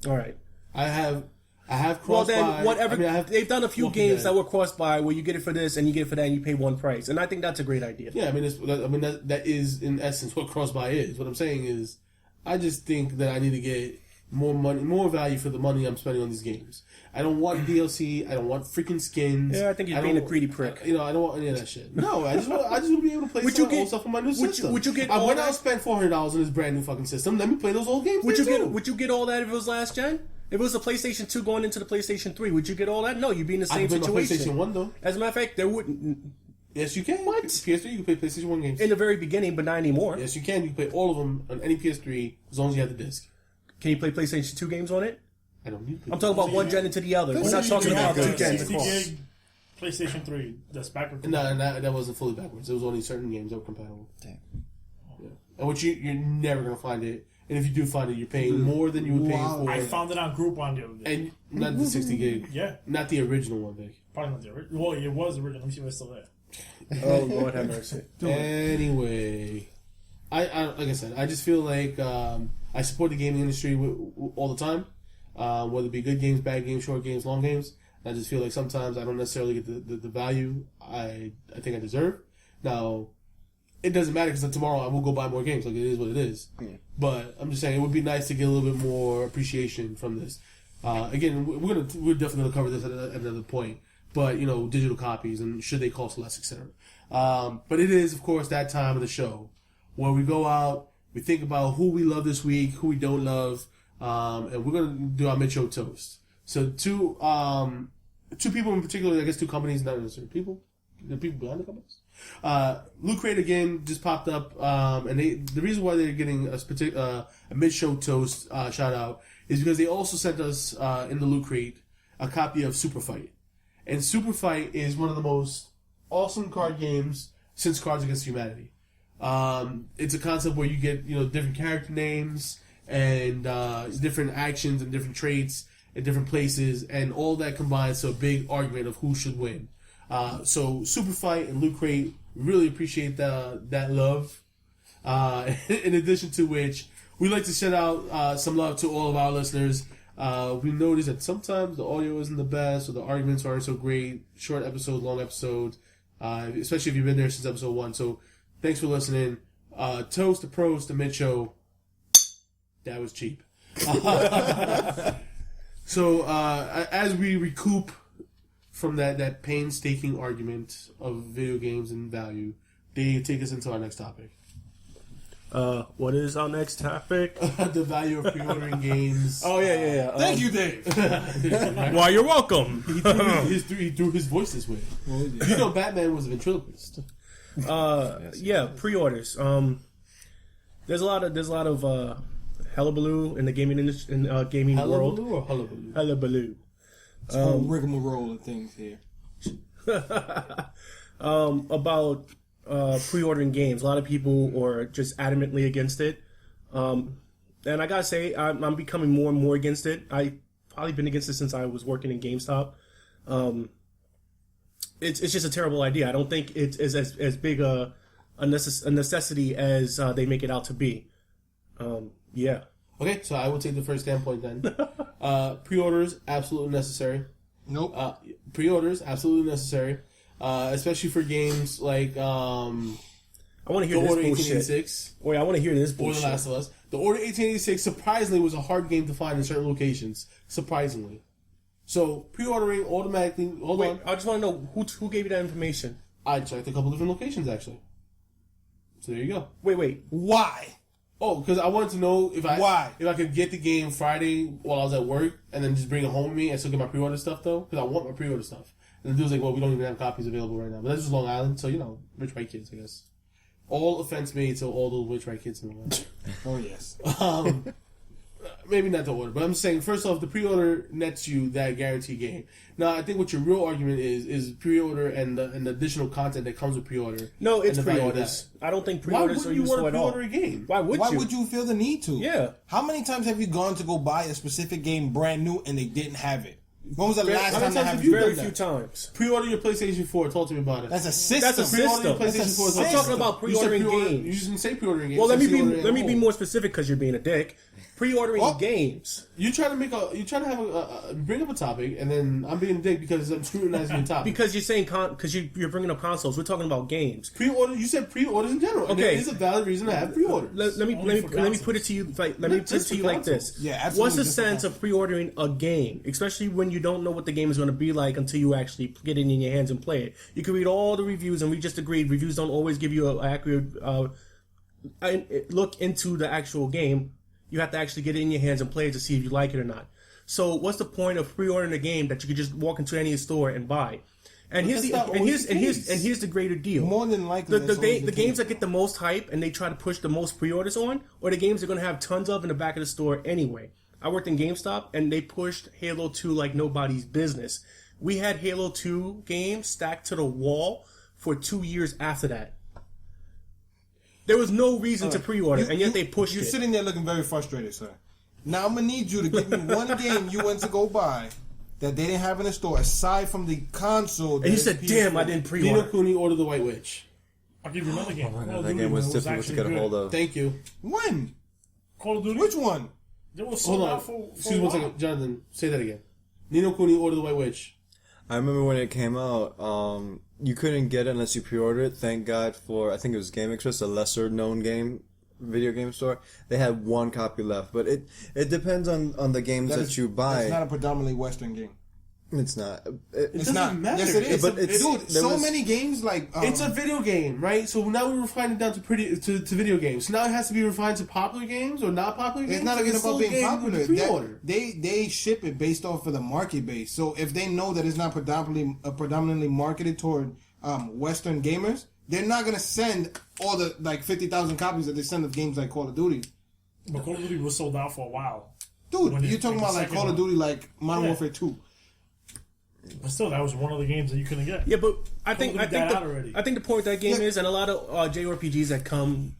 All right. I have cross buy. Well, then, whatever. They've done a few games that were cross buy where you get it for this and you get it for that and you pay one price, and I think that's a great idea. Yeah, I mean, that is in essence what cross buy is. What I'm saying is, I just think that I need to get more money, more value for the money I'm spending on these games. I don't want DLC. I don't want freaking skins. Yeah, I think you're being a greedy prick. I don't want any of that shit. No, I just want to be able to play some old stuff on my new system. Would you get when I spend $400 on this brand new fucking system, let me play those old games. Would you get all that if it was last gen? If it was the PlayStation 2 going into the PlayStation 3, would you get all that? No, you'd be in the same situation. PlayStation 1 though. As a matter of fact, there wouldn't. Yes, you can. What? PS3, you can play PlayStation 1 games. In the very beginning, but not anymore. Yes, you can. You can play all of them on any PS3 as long as you have the disc. Can you play PlayStation 2 games on it? I don't need. I'm talking about one gen into the other. We're not talking about two gens 60 across. gig PlayStation 3 that's backward. No, that wasn't fully backwards. It was only certain games that were compatible. Damn. Yeah. And which you're never gonna find it. And if you do find it, you're paying more than you would pay for. I found it on Groupon the other day. And not the 60 gig. Yeah. Not the original one, Vic. Probably not the original. Well, it was original. Let me see if it's still there. Oh, Lord have mercy. Anyway, I like I said, I just feel like I support the gaming industry all the time, whether it be good games, bad games, short games, long games. I just feel like sometimes I don't necessarily get the value I think I deserve. Now, it doesn't matter because tomorrow I will go buy more games. Like, it is what it is. Yeah. But I'm just saying it would be nice to get a little bit more appreciation from this. Again, we're definitely gonna cover this at another point. But digital copies and should they cost less, etc. But it is, of course, that time of the show where we go out, we think about who we love this week, who we don't love, and we're gonna do our mid-show toast. So two people in particular, I guess two companies, not necessarily people, the people behind the companies. Loot Crate again just popped up, and the reason why they're getting a mid-show toast shout out is because they also sent us in the Loot Crate a copy of Super Fight, and Super Fight is one of the most awesome card games, since Cards Against Humanity. It's a concept where you get different character names and different actions and different traits in different places, and all that combines to a big argument of who should win. So Super Fight and Loot Crate really appreciate that love. In addition to which, we like to send out some love to all of our listeners. We notice that sometimes the audio isn't the best, or the arguments aren't so great. Short episode, long episode, especially if you've been there since episode 1. So thanks for listening. Toast to pros to mid show. That was cheap. So as we recoup from that painstaking argument of video games and value, Dave, take us into our next topic. What is our next topic? The value of pre-ordering games. Oh, yeah. Thank you, Dave. Why, you're welcome. He threw his voice this way. Batman was a ventriloquist. Yeah, pre-orders. There's a lot of hullabaloo in the gaming industry, in gaming world. Hullabaloo or hullabaloo? Hullabaloo. It's called rigmarole of things here. About pre-ordering games. A lot of people are just adamantly against it. And I gotta say, I'm becoming more and more against it. I've probably been against it since I was working in GameStop. It's just a terrible idea. I don't think it's as big a necessity as they make it out to be. Yeah. Okay, so I will take the first standpoint then. Pre-orders, absolutely necessary. Nope. Pre-orders, absolutely necessary. Especially for games like I want to hear The this Order bullshit. 1886 Wait, I want to hear this or bullshit. The Last of Us. The Order 1886 surprisingly was a hard game to find in certain locations. Surprisingly. So pre-ordering automatically. Hold on. I just want to know who gave you that information. I checked a couple different locations actually. So there you go. Wait. Why? Oh, because I wanted to know if Why? I could get the game Friday while I was at work and then just bring it home with me and still get my pre-order stuff though, because I want my pre-order stuff. And the dude was like, "Well, we don't even have copies available right now." But that's just Long Island, so rich white kids, I guess. All offense made to all those rich white kids in the world. Oh, yes. Maybe not the order, but I'm saying first off, the pre-order nets you that guaranteed game. Now, I think what your real argument is pre-order and the additional content that comes with pre-order. No, it's and the value of pre-orders. that. I don't think Why pre-orders wouldn't are you want useful to at all. pre-order a game? Why would Why you? would you feel the need to? Yeah. How many times have you gone to go buy a specific game brand new and they didn't have it? When was the last how time many they times have have you Very done few that? times. Pre-order your PlayStation 4. Talk to me about it. That's a system. That's a Pre-order your system. PlayStation 4. I'm talking about You said pre-ordering pre-order- games. You didn't say pre-ordering games. Well, let You me said pre-ordering be at more specific because you're being a dick. Pre-ordering Oh. games. You trying to have bring up a topic, and then I'm being a dick because I'm scrutinizing your topic. Because you're saying because you're bringing up consoles. We're talking about games. Pre-order, you said pre-orders in general. And Okay. there is a valid reason to have pre-orders. Let me put it to you like this. Yeah, absolutely What's the just for sense of pre-ordering a game, especially when you don't know what the game is going to be like until you actually get it in your hands and play it? You can read all the reviews, and we just agreed reviews don't always give you an accurate look into the actual game. You have to actually get it in your hands and play it to see if you like it or not. So, what's the point of pre-ordering a game that you could just walk into any store and buy? And here's the greater deal. More than likely, the games that get the most hype and they try to push the most pre-orders on, or the games they're going to have tons of in the back of the store anyway. I worked in GameStop and they pushed Halo 2 like nobody's business. We had Halo 2 games stacked to the wall for 2 years after that. There was no reason to pre-order, and yet they pushed You're it. sitting there looking very frustrated, sir. Now I'm gonna need you to give me one game you went to go buy that they didn't have in the store aside from the console. And you said, "Damn, I didn't pre-order." Nino Cooney, Order the White Witch. I'll give you another game. Call of That Duty game was difficult to actually get a good. hold of. Thank you. When? Call of Duty. Which one? It was Hold sold on. out for Excuse me a one while. second. Jonathan, say that again. Nino Cooney, Order the White Witch. I remember when it came out, you couldn't get it unless you pre-ordered it. Thank God for, I think it was Game Express, a lesser known video game store. They had one copy left, but it depends on the games that you buy. It's not a predominantly Western game. It's not. It It's doesn't not. matter. Yes, it is. But it's- Dude, there so was- many games like It's a video game, right? So now we refine it down to video games. So now it has to be refined to popular games or not popular games. It's not even still about a being game popular. with pre-order. They ship it based off of the market base. So if they know that it's not predominantly marketed toward Western gamers, they're not gonna send all the 50,000 copies that they send of games like Call of Duty. But Call of Duty was sold out for a while. Dude, When you're it- talking like about the like second Call of one. Duty, like Modern Yeah. Warfare 2. But still, that was one of the games that you couldn't get. Yeah, but I think the point of that game is, and a lot of JRPGs that come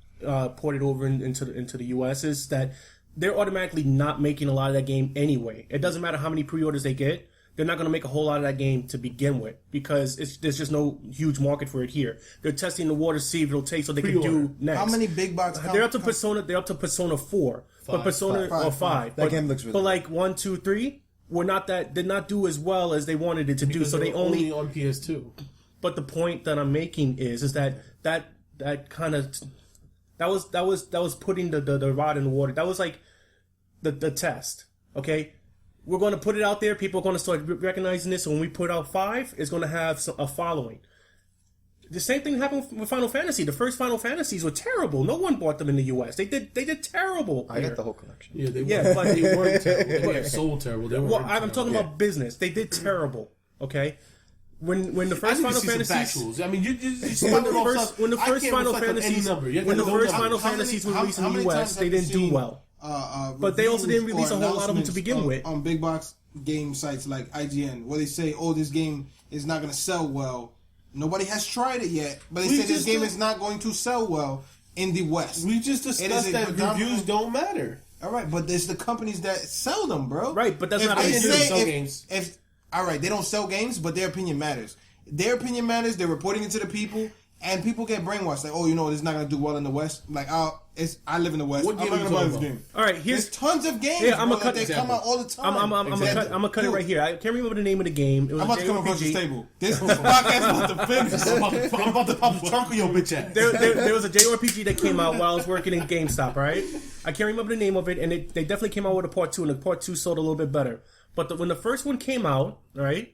ported over into the US is that they're automatically not making a lot of that game anyway. It doesn't matter how many pre-orders they get. They're not going to make a whole lot of that game to begin with because there's just no huge market for it here. They're testing the water to see if it'll take so they can do next. How many big box? They're up to Persona 4, but Persona or 5. That game looks really But like 1, 2, 3 were not that did not do as well as they wanted it to do. So they only on PS2. But the point that I'm making is that kind of that was putting the rod in the water. That was like the test. Okay. We're going to put it out there. People are going to start recognizing this. So when we put out 5, it's going to have a following. The same thing happened with Final Fantasy. The first Final Fantasies were terrible. No one bought them in the U.S. They did terrible. I got the whole collection. Yeah, but they weren't terrible. They were sold terrible. Well, I'm talking about business. They did terrible. Okay. When the first Final Fantasies, I mean, when the first Final Fantasies were released in the U.S., they didn't do well. But they also didn't release a whole lot of them to begin with. On big box game sites like IGN, where they say, "Oh, this game is not going to sell well." Nobody has tried it yet, but they say this game is not going to sell well in the West. We just discussed that reviews don't matter. All right, but there's the companies that sell them, bro. Right, but that's not a sell games. All right, they don't sell games, but their opinion matters. Their opinion matters. They're reporting it to the people. And people get brainwashed, like, oh, you know, it's not gonna do well in the West. Like, I live in the West. What game I'm not gonna buy this about? game. All right, there's tons of games. Yeah, I'm gonna cut. They come out all the time. I'm gonna cut it right here. I can't remember the name of the game. It was I'm about to come across this table. This podcast about to finish. I'm about to pop the trunk of your bitch ass. There was a JRPG that came out while I was working in GameStop. Right, I can't remember the name of it, and they definitely came out with a part 2, and the part 2 sold a little bit better. But when the first one came out, right.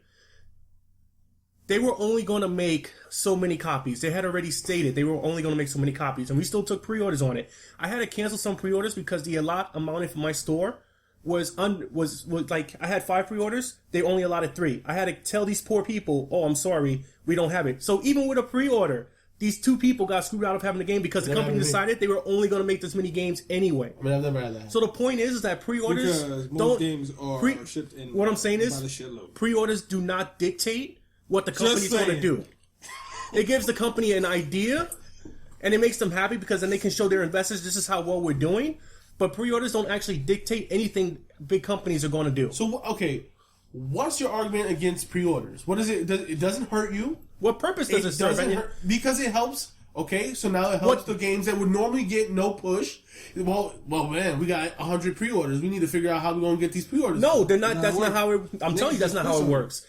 They were only going to make so many copies. They had already stated they were only going to make so many copies, and we still took pre-orders on it. I had to cancel some pre-orders because the allot amount for my store was like I had 5 pre-orders. They only allotted 3. I had to tell these poor people, "Oh, I'm sorry, we don't have it." So even with a pre-order, these 2 people got screwed out of having the game because the company decided they were only going to make this many games anyway. I mean, I've never had that. So the point is that pre-orders because most games are shipped in. What I'm saying is pre-orders do not dictate what the company's going to do. It gives the company an idea, and it makes them happy because then they can show their investors this is how well we're doing. But pre-orders don't actually dictate anything big companies are going to do. So, okay, what's your argument against pre-orders? What is it? It doesn't hurt you? What purpose does it serve? Because it helps. Okay, so now it helps the games that would normally get no push. Well, man, we got 100 pre-orders. We need to figure out how we're going to get these pre-orders. No, they're not. That's not how it. I'm telling you, that's not how it works.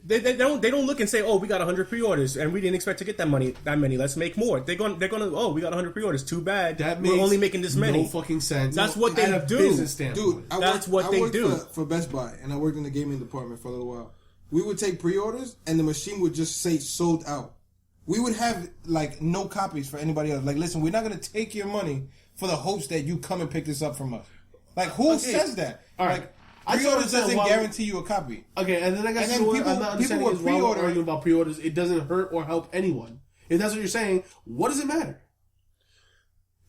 They don't look and say, "Oh, we got 100 pre-orders and we didn't expect to get that many. Let's make more." They're gonna "Oh, we got 100 pre-orders. Too bad. We're only making this many." No fucking sense. That's what they do. Dude, I worked for Best Buy, and I worked in the gaming department for a little while. We would take pre-orders and the machine would just say sold out. We would have like no copies for anybody else. Like, listen, we're not gonna take your money for the hopes that you come and pick this up from us. Like, who says that? All right. Like, pre-orders doesn't guarantee you a copy. Okay, and then I guess people were pre-ordering about pre-orders. It doesn't hurt or help anyone. If that's what you're saying, what does it matter?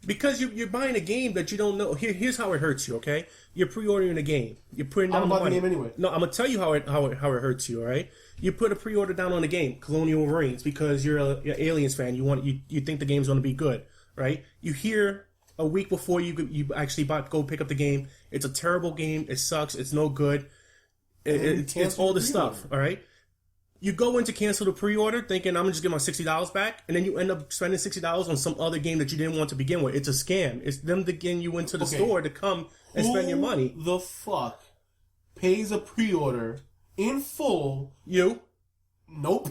Because you're buying a game that you don't know. Here's how it hurts you. Okay, you're pre-ordering a game. You're putting down the money. The game anyway. No, I'm gonna tell you how it hurts you. All right, you put a pre-order down on a game, Colonial Marines, because you're an Aliens fan. You think the game's gonna be good, right? You hear a week before you actually go pick up the game, it's a terrible game. It sucks. It's no good. It's all this stuff. All right. You go in to cancel the pre-order thinking I'm gonna just get my $60 back, and then you end up spending $60 on some other game that you didn't want to begin with. It's a scam. It's them to get you into the store to come and spend your money. Who the fuck pays a pre-order in full? You? Nope.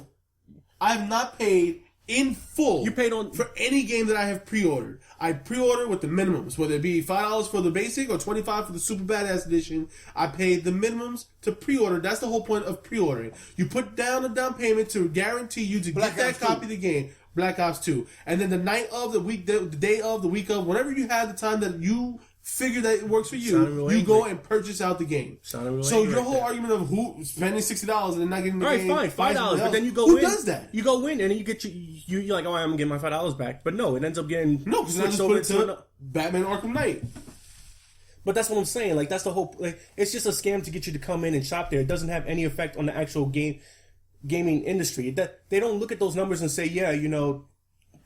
I have not paid in full. You paid for any game that I have pre-ordered. I pre-order with the minimums, whether it be $5 for the basic or $25 for the super badass edition. I paid the minimums to pre-order. That's the whole point of pre-ordering. You put down a down payment to guarantee you to get that copy of the game. Black Ops 2. And then the night of the week, the day of, the week of, whenever you have the time that you figure that it works for you, you go and purchase out the game. So your whole argument of who spending $60 and not getting the game. All right, fine, $5, but then you go in. Who does that? You go in and then you get you're like, oh, I'm getting my $5 back. But no, it ends up getting because I just put it to Batman Arkham Knight. But that's what I'm saying. Like, that's the whole. Like, it's just a scam to get you to come in and shop there. It doesn't have any effect on the actual gaming industry. That they don't look at those numbers and say, yeah, you know,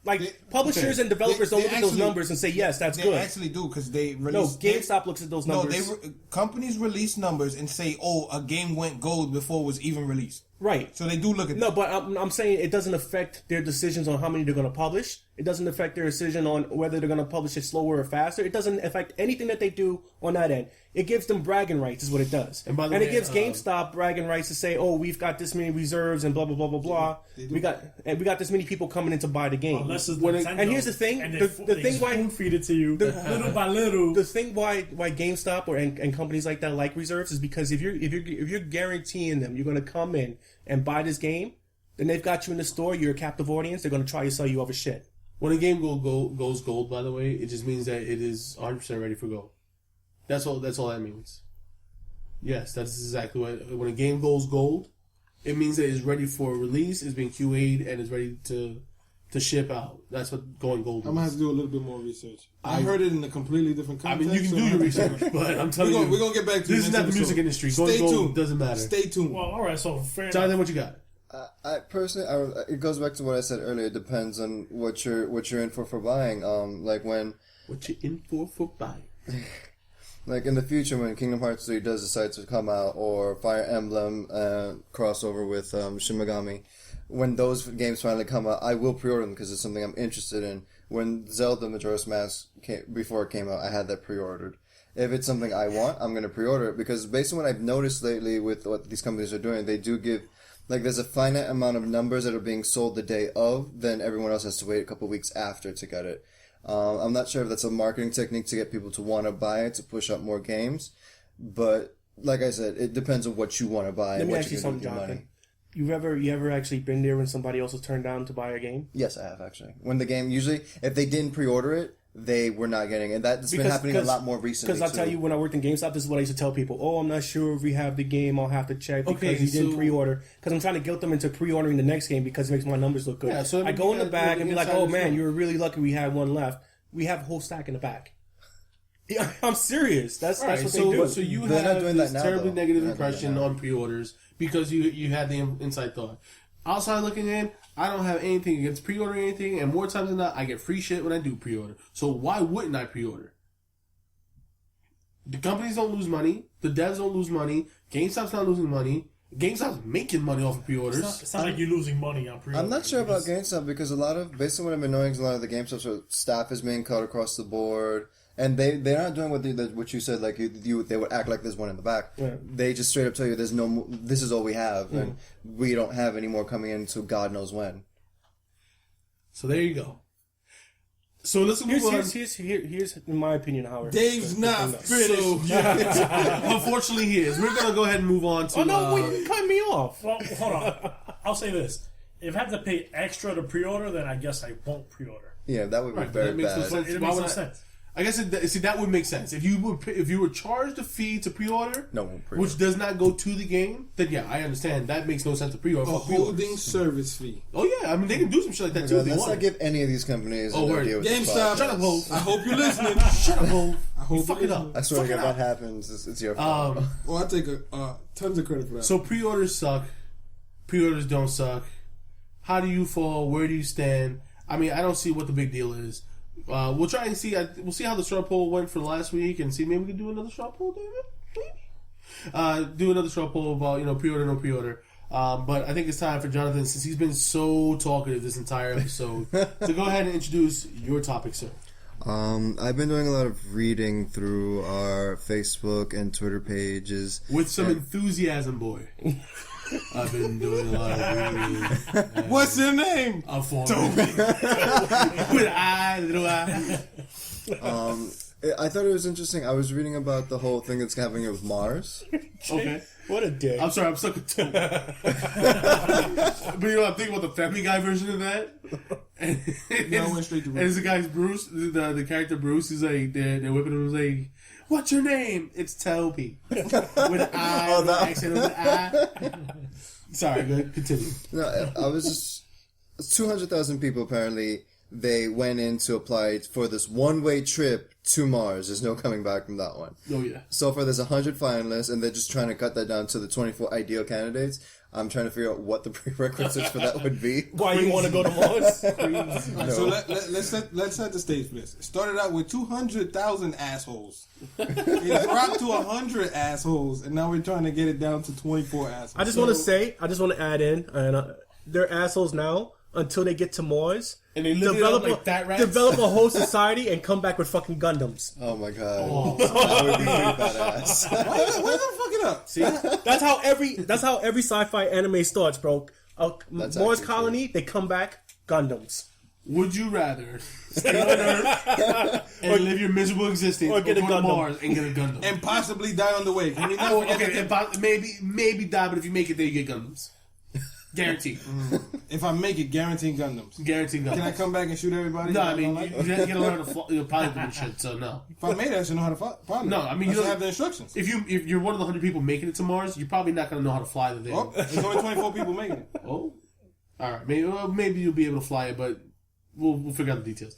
like publishers and developers don't look at those numbers and say, yes, that's good. They actually do because they release. No, GameStop looks at those numbers. Companies release numbers and say, oh, a game went gold before it was even released. Right. So they do look at No, but I'm saying it doesn't affect their decisions on how many they're going to publish. It doesn't affect their decision on whether they're going to publish it slower or faster. It doesn't affect anything that they do on that end. It gives them bragging rights, is what it does. And by the way, it gives GameStop bragging rights to say, "Oh, we've got this many reserves and blah blah blah blah blah. We got this many people coming in to buy the game." And here's the thing: the thing why feed it to you little by little. The thing why GameStop and companies like that like reserves is because if you're guaranteeing them you're going to come in and buy this game, then they've got you in the store. You're a captive audience. They're going to try to sell you other shit. When a game goes gold, by the way, it just means that it is 100% ready for go. That's all that means. Yes, that's exactly what. When a game goes gold, it means that it's ready for release, it's being QA'd, and it's ready to ship out. That's what going gold is. I'm going to have to do a little bit more research. I heard it in a completely different context. I mean, you can do your research, but I'm telling you. We're going to get back to this. This is not the music industry. Going gold doesn't matter. Stay tuned. Well, all right, so fair enough. Jonathan, what you got? I personally, it goes back to what I said earlier. It depends on what you're in for buying. Like when what you're in for buying. Like in the future, when Kingdom Hearts 3 does decide to come out, or Fire Emblem crossover with Shin Megami, when those games finally come out, I will pre-order them because it's something I'm interested in. When Zelda Majora's Mask before it came out, I had that pre-ordered. If it's something I want, I'm going to pre-order it because based on what I've noticed lately with what these companies are doing, they do give. Like, there's a finite amount of numbers that are being sold the day of, then everyone else has to wait a couple weeks after to get it. I'm not sure if that's a marketing technique to get people to want to buy it, to push up more games. But, like I said, it depends on what you want to buy and what you can do with your money. You ever actually been there when somebody else was turned down to buy a game? Yes, I have, actually. When the game, usually, if they didn't pre-order it, they were not getting it. That's been happening a lot more recently. Because I'll tell you, when I worked in GameStop, this is what I used to tell people. Oh, I'm not sure if we have the game. I'll have to check because you didn't pre-order. Because I'm trying to guilt them into pre-ordering the next game because it makes my numbers look good. Yeah, so I go in the back and be like, oh man, you were really lucky we had one left. We have a whole stack in the back. Yeah, I'm serious. That's what they do. So you have this terribly negative impression on pre-orders because you had the inside thought. Outside looking in, I don't have anything against pre-ordering anything, and more times than not, I get free shit when I do pre-order. So why wouldn't I pre-order? The companies don't lose money. The devs don't lose money. GameStop's not losing money. GameStop's making money off of pre-orders. It's not like you're losing money on pre-orders. I'm not sure about GameStop because based on what I've been knowing, a lot of the GameStop staff is being cut across the board. And they're not doing what you said, like they would act like there's one in the back. Yeah. They just straight up tell you there's no more, this is all we have, and we don't have any more coming in until God knows when. So there you go. So let's move on. Here's in my opinion, Howard. Dave's not finished. So, unfortunately, he is. We're gonna go ahead and move on to. Oh no! You cut me off. Well, hold on. I'll say this: if I have to pay extra to pre-order, then I guess I won't pre-order. Yeah, that would be very bad. It makes no sense. I guess that would make sense if you were charged a fee to pre-order, which does not go to the game. Then yeah, I understand that makes no sense to pre-order. A holding service fee. Oh yeah, I mean they can do some shit like that too. Let's not give any of these companies an idea with GameStop. Shut up, Hov. I hope you're listening. Shut up, Hov. I hope you fuck it up. I swear to God, that happens. It's your fault. Well, I take tons of credit for that. So pre-orders suck. Pre-orders don't suck. How do you fall? Where do you stand? I mean, I don't see what the big deal is. We'll try and see. We'll see how the straw poll went for last week, and see maybe we can do another straw poll, David. Maybe do another straw poll about pre-order, no pre-order. But I think it's time for Jonathan, since he's been so talkative this entire episode, to go ahead and introduce your topic, sir. I've been doing a lot of reading through our Facebook and Twitter pages with some enthusiasm, boy. I've been doing a lot of reading. What's your name? I'm Toby. With little I. I thought it was interesting. I was reading about the whole thing that's happening with Mars. Okay. What a dick. I'm sorry, I'm stuck with Toby. But I'm thinking about the Family Guy version of that. And I went straight to Bruce. And the guy's Bruce, the character Bruce, is like, they're whipping him, like, what's your name? It's Toby. With accent with I. Sorry, go ahead, continue. No, I was just 200,000 people apparently they went in to apply for this one-way trip to Mars. There's no coming back from that one. Oh, yeah. So far, there's 100 finalists, and they're just trying to cut that down to the 24 ideal candidates. I'm trying to figure out what the prerequisites for that would be. Why you want to go to Mars? Right, so let's set the stage for this. It started out with 200,000 assholes. It dropped to 100 assholes, and now we're trying to get it down to 24 assholes. I just want to add in, and they're assholes now until they get to Mars. And they live it up like fat rats. Develop a whole society and come back with fucking Gundams. Oh my god. That would be pretty badass. Why the fuck it up? See, that's how every sci-fi anime starts, bro. That's Mars actually colony, they come back Gundams. Would you rather stay on Earth and live your miserable existence, or get a go to Gundam. Mars and get a Gundam? And possibly die on the way. Can we not forget that Maybe die, but if you make it there, you get Gundams. Guaranteed. if I make it, guaranteed Gundams. Guaranteed Gundams. Can I come back and shoot everybody? No, I mean, like you gotta learn to pilot them and shit, so no. if I made it, I should know how to pilot. No, I mean, I you should don't have the instructions. If you're one of the 100 people making it to Mars, you're probably not gonna know how to fly there. Oh, there's only 24 people making it. Oh, all right. Maybe you'll be able to fly it, but we'll figure out the details.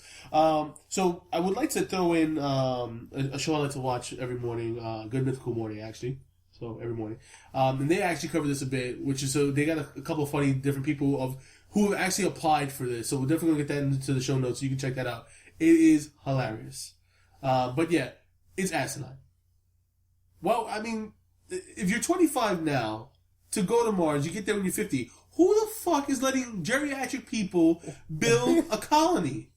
So I would like to throw in a show I like to watch every morning, Good Mythical Morning, actually. So every morning, and they actually cover this a bit, which is so they got a couple of funny different people of who have actually applied for this. So we're definitely gonna get that into the show notes, so you can check that out. It is hilarious, but yeah, it's asinine. Well, I mean, if you're 25 now to go to Mars, you get there when you're 50. Who the fuck is letting geriatric people build a colony?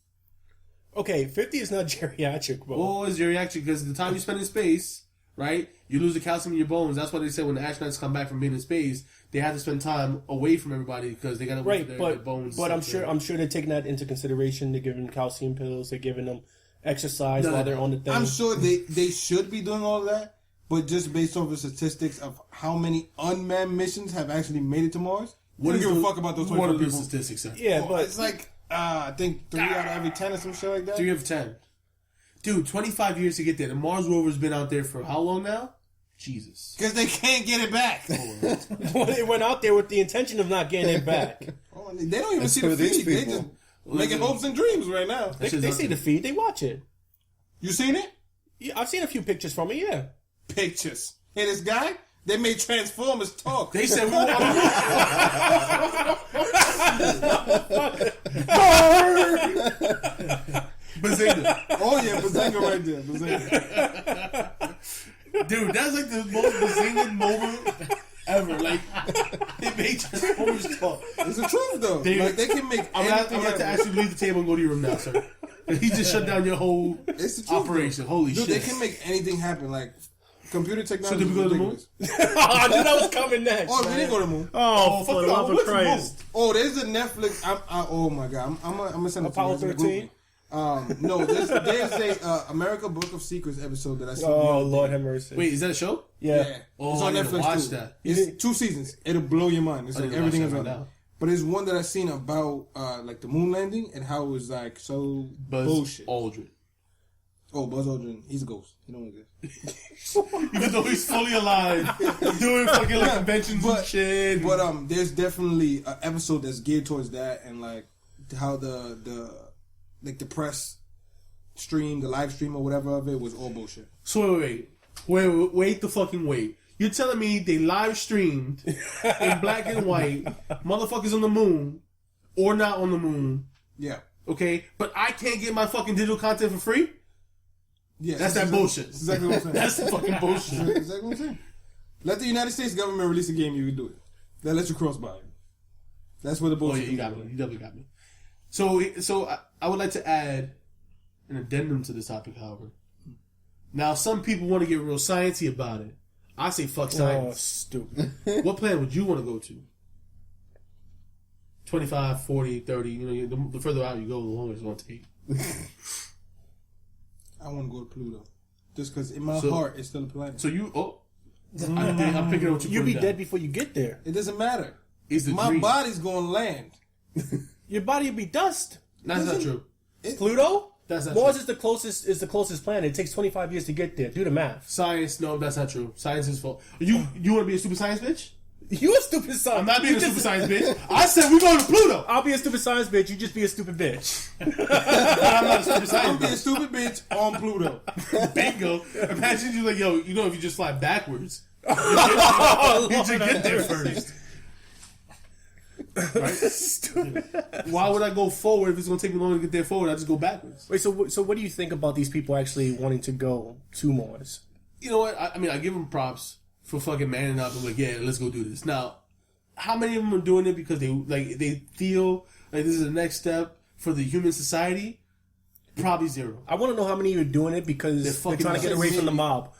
Okay, 50 is not geriatric, bro. Well, it's geriatric because the time you spend in space, right? You lose the calcium in your bones. That's why they said when the astronauts come back from being in space, they have to spend time away from everybody because they got to wait for their bones. But I'm sure they're taking that into consideration. They're giving them calcium pills. They're giving them exercise while they're on the thing. I'm sure they should be doing all of that, but just based off the statistics of how many unmanned missions have actually made it to Mars, we don't give a fuck about those 24 people. Statistics are? Yeah, but it's like I think 3 out of every 10 or some shit like that. 3 out of 10. Dude, 25 years to get there. The Mars rover's been out there for how long now? Jesus. Because they can't get it back. well, they went out there with the intention of not getting it back. They don't even see the feed. They just making hopes and dreams right now. They see the feed. They watch it. You seen it? Yeah, I've seen a few pictures from it. Yeah. Pictures. Hey, this guy, they made Transformers talk. They said we want Bazinga. Oh yeah, Bazinga right there. Bazinga. Dude, that's like the most Bazinga moment ever. Like, they made Transformers talk. It's the truth though. Dude, like they can make I'm anything going to ask you to leave the table and go to your room now, sir. He just shut down your whole it's the truth, operation. though. Holy Dude, shit. they can make anything happen. Like computer technology. So did we go to the moon? I knew that was coming next. Oh, we didn't go to the moon. Oh, for the love of what's the Christ. Oh, there's a Netflix. oh my god, I'm gonna send it Apollo to you. 13? No, there's a America Book of Secrets episode that I saw. Oh, Lord have mercy. Wait, is that a show? Yeah. Oh, it's I on need to Netflix watch too. that. It's 2 seasons. It'll blow your mind. It's I like need to everything watch is that on right it. now. But there's one that I seen about like the moon landing and how it was like so Buzz bullshit. Aldrin. Oh, Buzz Aldrin, he's a ghost. He don't exist. Even though he's fully alive, doing fucking like conventions and shit. But there's definitely an episode that's geared towards that and like how the press stream, the live stream or whatever of it was all bullshit. So wait the fucking wait. You're telling me they live streamed in black and white, motherfuckers on the moon or not on the moon, Yeah. okay? But I can't get my fucking digital content for free? Yeah. That's that bullshit. That's exactly what I'm saying. That's the fucking bullshit. That's exactly what I'm saying. Let the United States government release a game, you can do it. They'll let you cross by it. That's where the Oh bullshit yeah, you got me. You definitely got me. So I would like to add an addendum to this topic, however. Now, some people want to get real sciencey about it. I say fuck Oh, science. stupid. What planet would you want to go to? 25, 40, 30. You know, the further out you go, the longer it's going to take. I want to go to Pluto. Just because in my heart, it's still a planet. So you... Oh. I'm picking up what You'll be down. dead before you get there. It doesn't matter. It's the My dream. body's going to land. Your body will be dust. That's not true. Pluto? That's not Mars true. is the closest planet. It takes 25 years to get there. Do the math. Science, no, that's not true. Science is full. You want to be a super science bitch? You a stupid son. I'm not being a stupid science bitch. I said we're going to Pluto. I'll be a stupid science bitch. You just be a stupid bitch. I'm not a stupid I'm science being bitch. stupid bitch on Pluto. Bingo. Imagine you like, yo, you know, if you just fly backwards, you should get there first. Right? Stupid. Why would I go forward if it's going to take me longer to get there forward? I just go backwards. Wait, so what do you think about these people actually wanting to go to Mars? You know what? I mean, I give them props for fucking manning up and like, yeah, let's go do this. Now, how many of them are doing it because they feel like this is the next step for the human society? Probably zero. I want to know how many are doing it because they're trying to get away from the mob.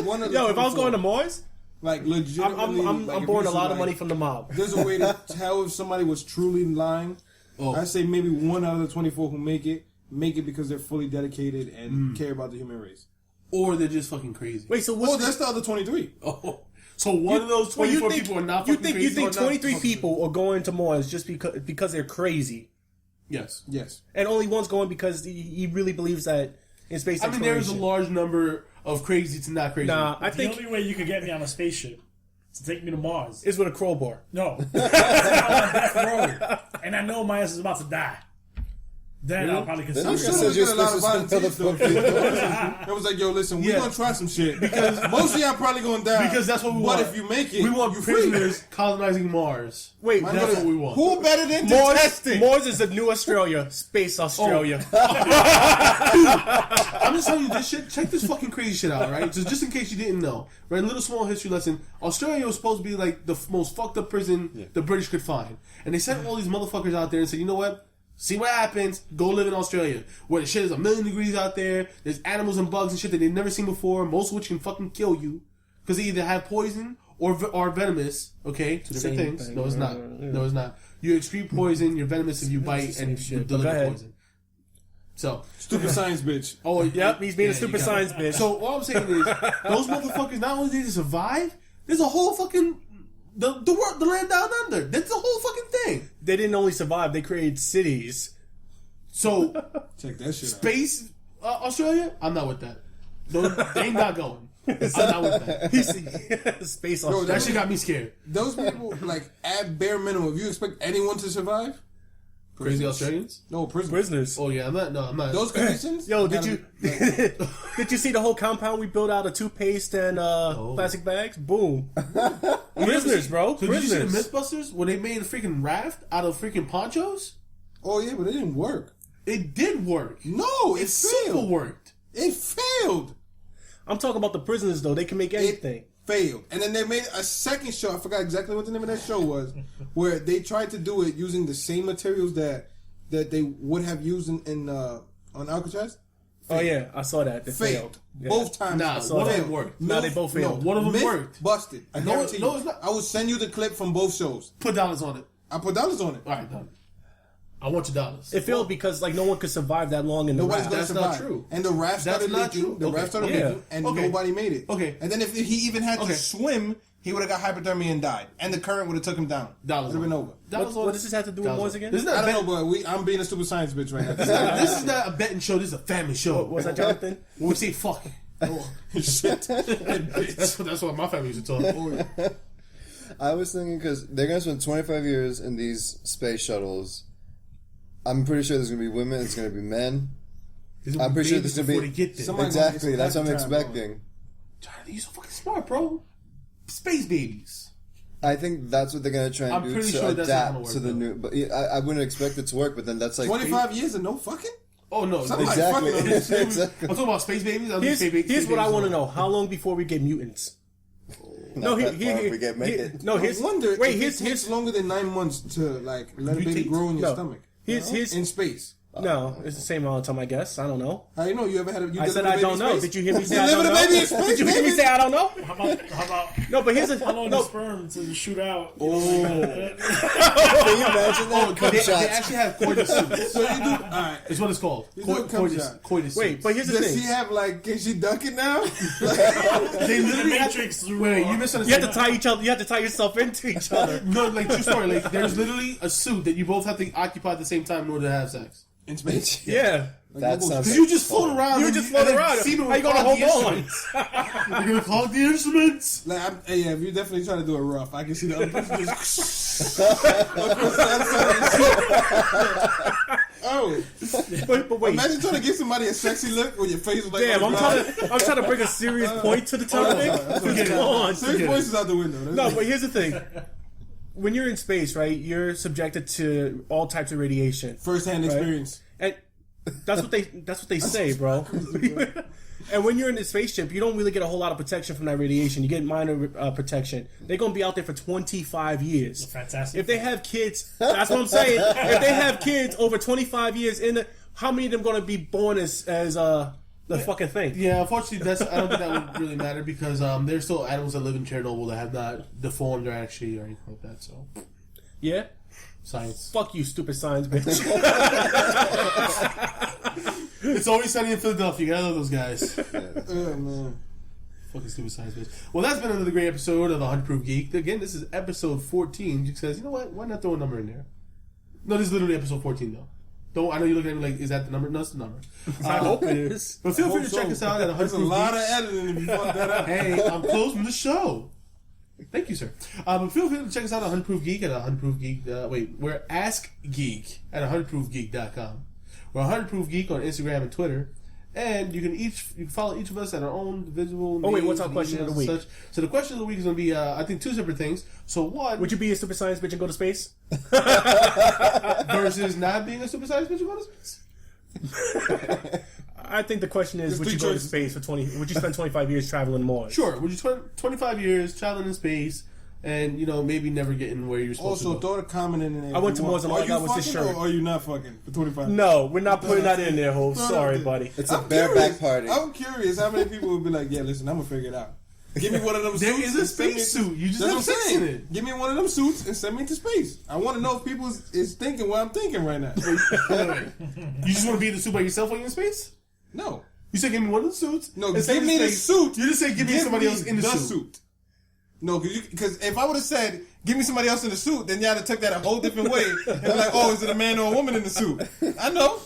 One of the Yo, if I was people, going to Mars, like legitimately, I'm like, if borrowing you a lot of like, money from the mob. There's a way to tell if somebody was truly lying. Oh. I say maybe 1 out of the 24 who make it because they're fully dedicated and care about the human race. Or they're just fucking crazy. Wait, so Oh, what's that's the other 23. Oh. So one of those 24 people are not fucking crazy? You think or not 23 fucking people are going to Mars just because they're crazy, Yes. Yes. and only one's going because he really believes that in space I mean, exploration? there's a large number of crazy to not crazy. Nah, I The think only way you could get me on a spaceship to take me to Mars. it's with a crowbar. No. I'm on death row, and I know my ass is about to die. Then I'll probably consider I'm it. sure Says we you're get a lot of supposed to spend volunteers. It was like, yo, listen, we're Yeah. gonna try some shit because most of y'all probably gonna die. Because that's what we but want. if you make it, We want you prisoners colonizing Mars. Wait, My That's nigga, what we want. Who better than Mars, testing? Mars is the new Australia, space Australia. I'm just telling you this shit. Check this fucking crazy shit out, right? Just in case you didn't know, right? A little small history lesson. Australia was supposed to be like the most fucked up prison the British could find, and they sent all these motherfuckers out there and said, you know what? See what happens. Go live in Australia, where the shit is 1,000,000 degrees out there. There's animals and bugs and shit that they've never seen before. Most of which can fucking kill you because they either have poison or are venomous. Okay, two different Same things. thing. No, it's not. No, it's not. You excrete poison. You're venomous if you bite and you shit, but go deliver ahead. poison. So, Stupid science bitch. oh Yep, he's being a yeah, stupid you got it. science bitch. So all I'm saying is, those motherfuckers not only did they survive, there's a whole fucking the world, the land down under. That's the whole fucking thing. They didn't only survive; they created cities. So Check that shit out. space Australia, I'm not with that. They ain't not going. I'm not with that. Space Yo, Australia. That shit got me scared. Those people, like, at bare minimum, if you expect anyone to survive, Crazy Australians. no, prisoners. Prisoners. Oh yeah, I'm not. No, I'm not. Those conditions. Yo, did gotta- you did you see the whole compound we built out of toothpaste and plastic bags? Boom. Prisoners, bro. So did you see the Prisoners. Mythbusters when they made a freaking raft out of freaking ponchos? Oh yeah, but it didn't work. It did work. No, it It super failed. worked. It failed. I'm talking about the prisoners though. They can make anything. It failed. And then they made a second show. I forgot exactly what the name of that show was, where they tried to do it using the same materials that they would have used in on Alcatraz. Oh yeah, I saw that. They Failed. failed. Yeah. Both times. Nah, saw one of that. them worked. Nah, they both failed. One of them Myth worked. busted. I No, guarantee no, you. it's not. I will send you the clip from both shows. Put dollars on it. I put dollars on it. All right, done. I want your dollars. It failed because like no one could survive that long in the Nobody's raft. gonna That's survive. not true. And the raft That's started not leaking. true. The Okay. raft started Yeah. leaking, and Okay. nobody made it. Okay. And then if he even had Okay. to swim, he would have got hypothermia and died, and the current would have took him down. Dollars Would have been on it. over. Dollars What on does it. this have to do with Dollars Mars on it. again? This is I not a don't know, bet. but I'm being a stupid science bitch right now. This is not a betting show. This is a family show. Was that Jonathan? When we say fuck. Shit. That's what my family used to talk. I was thinking because they're gonna spend 25 years in these space shuttles. I'm pretty sure there's gonna be women. It's gonna be men. I'm pretty sure there's gonna before be they get there. Somebody- gonna exactly. get That's what I'm some time expecting. Jonathan, you're so fucking smart, bro. Space babies. I think that's what they're gonna try and I'm do pretty to sure that's not adapt gonna work, to the though. new. But yeah, I wouldn't expect it to work. But then that's like 25 years and no fucking? Oh no, Somebody Exactly. fucking on this shit. Exactly. I'm talking about space babies. I'm Here's, space babies. here's what I want to know: how long before we get mutants? Not that far if we get made it. No, I here's wonder wait. if Here's it takes longer than 9 months to like let a baby Mutate? grow in your No. stomach. Here's In space. no. It's the same amount of time, I guess. I don't know. How you know you ever had a? You I said delivered a I baby don't in know. space? Did you hear me say You I don't delivered a know? baby in space, Did you hear me baby? say I don't know? How about No, but here's a how long no. the sperm to shoot out? Can you imagine that? Cum They shots. actually have coitus suits. So you do. All right. It's what it's called. You do a cum Coitus. shot. Coitus. Wait, suits. but here's the Does thing: she have like? Can she dunk it now? they literally have Matrix to, through wait, our- you misunderstood. you have to tie each other. You have to tie yourself into each other. No, like true story. Like there's literally a suit that you both have to occupy at the same time in order to have sex. In space? Yeah. That sounds. Because you just float around. You just float around. How you gonna hold on? You're gonna clog the instruments. Like, yeah, if you're definitely trying to do it rough, I can see the other person just. Oh, But wait. imagine trying to give somebody a sexy look when your face is like. Damn, on I'm the ground. trying to bring a serious point to the topic. Come on. Serious voices out the window. No, but here's the thing. When you're in space, right, you're subjected to all types of radiation. First-hand experience. And that's what they say, bro. And when you're in the spaceship, you don't really get a whole lot of protection from that radiation. You get minor protection. They're gonna be out there for 25 years. Fantastic. If they have kids, that's what I'm saying. If they have kids over 25 years how many of them gonna be born as the fucking thing? Yeah, unfortunately, I don't think that would really matter because there's still animals that live in Chernobyl that have not deformed or actually or anything like that. So, Yeah. science. Fuck you, stupid science bitch. It's always sunny in Philadelphia. You gotta love those guys. Oh, man. Fucking stupid science bitch. Well, that's been another great episode of the 100 Proof Geek. Again, this is episode 14. Jake says, you know what? Why not throw a number in there? No, this is literally episode 14, though. I know you're looking at me like, is that the number? No, it's the number. I hope it is. But feel free to So, check us out at 100 there's a Proof lot Geek. of editing if you fuck that up. Hey, I'm closing the show. Thank you, sir. But feel free to check us out at 100 Proof Geek at 100 Proof Geek. We're Ask Geek at 100proofgeek.com. We're 100 Proof Geek on Instagram and Twitter. And you can follow each of us at our own individual. Oh, wait, names what's our and question of the emails and week? such. So the question of the week is going to be, I think, two separate things. So one, Would you be a stupid science bitch and go to space? versus not being a super science bitch who goes to space. I think the question is, There's would you three go to choices. space for 20? Would you spend 25 years traveling Mars? Sure. Would you 25 years traveling in space and, maybe never getting where you're supposed Also, to go? throw a comment in there. I went if you to Mars and want. all I got was this Are you shirt. fucking or are you not fucking for 25? No, we're not putting that in there, Ho. No, Sorry, no. buddy. It's a I'm bareback curious. party. I'm curious how many people would be like, yeah, listen, I'm going to figure it out. Give me one of them There suits. is a and send me space to- suit. You just That's have what I'm sex in saying. it. Give me one of them suits and send me to space. I want to know if people is thinking what I'm thinking right now. Wait. You just want to be in the suit by yourself when you're in space? No. You said give me one of the suits. No, and send give me the space. suit. You just say give me somebody else in the suit. No, because if I would have said, give me somebody else in the suit, then y'all would have took that a whole different way. And be like, oh, is it a man or a woman in the suit? I know.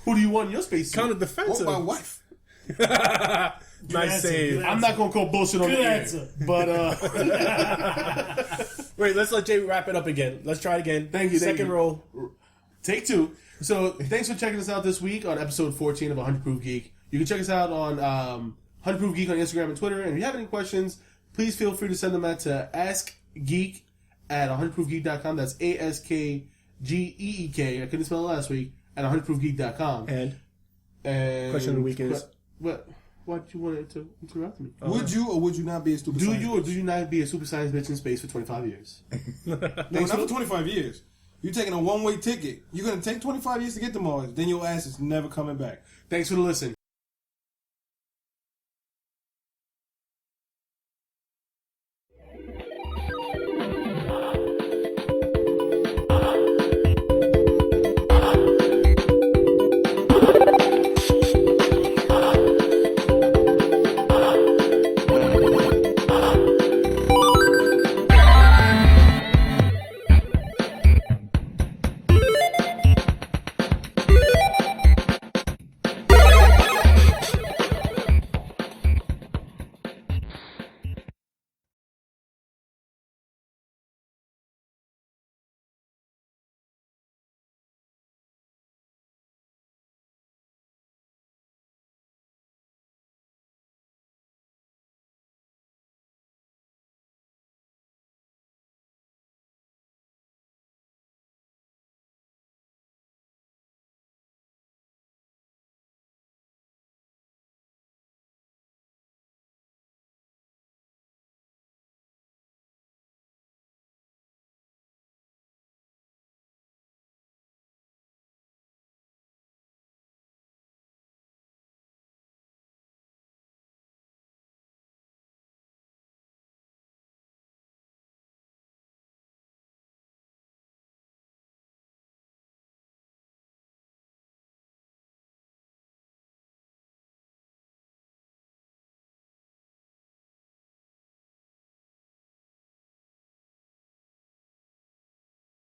Who do you want in your space suit? Kind of Oh, defensive. my wife. Nice answer, save. good I'm not going to call bullshit on Good the air. answer. But, Wait, let's let Jay wrap it up again. Let's try it again. Thank you, thank Second you. roll. take two. So thanks for checking us out this week on episode 14 of 100 Proof Geek. You can check us out on 100 Proof Geek on Instagram and Twitter. And if you have any questions, please feel free to send them to askgeek at 100proofgeek.com. That's ASKGEEK. I couldn't spell it last week. At 100proofgeek.com. And question of the week is? What do you want to interrupt me? Would you or would you not be a stupid Do science you or bitch? do you not be a super science bitch in space for 25 years? No, not for 25 years. You're taking a one-way ticket. You're going to take 25 years to get to Mars. Then your ass is never coming back. Thanks for the listen.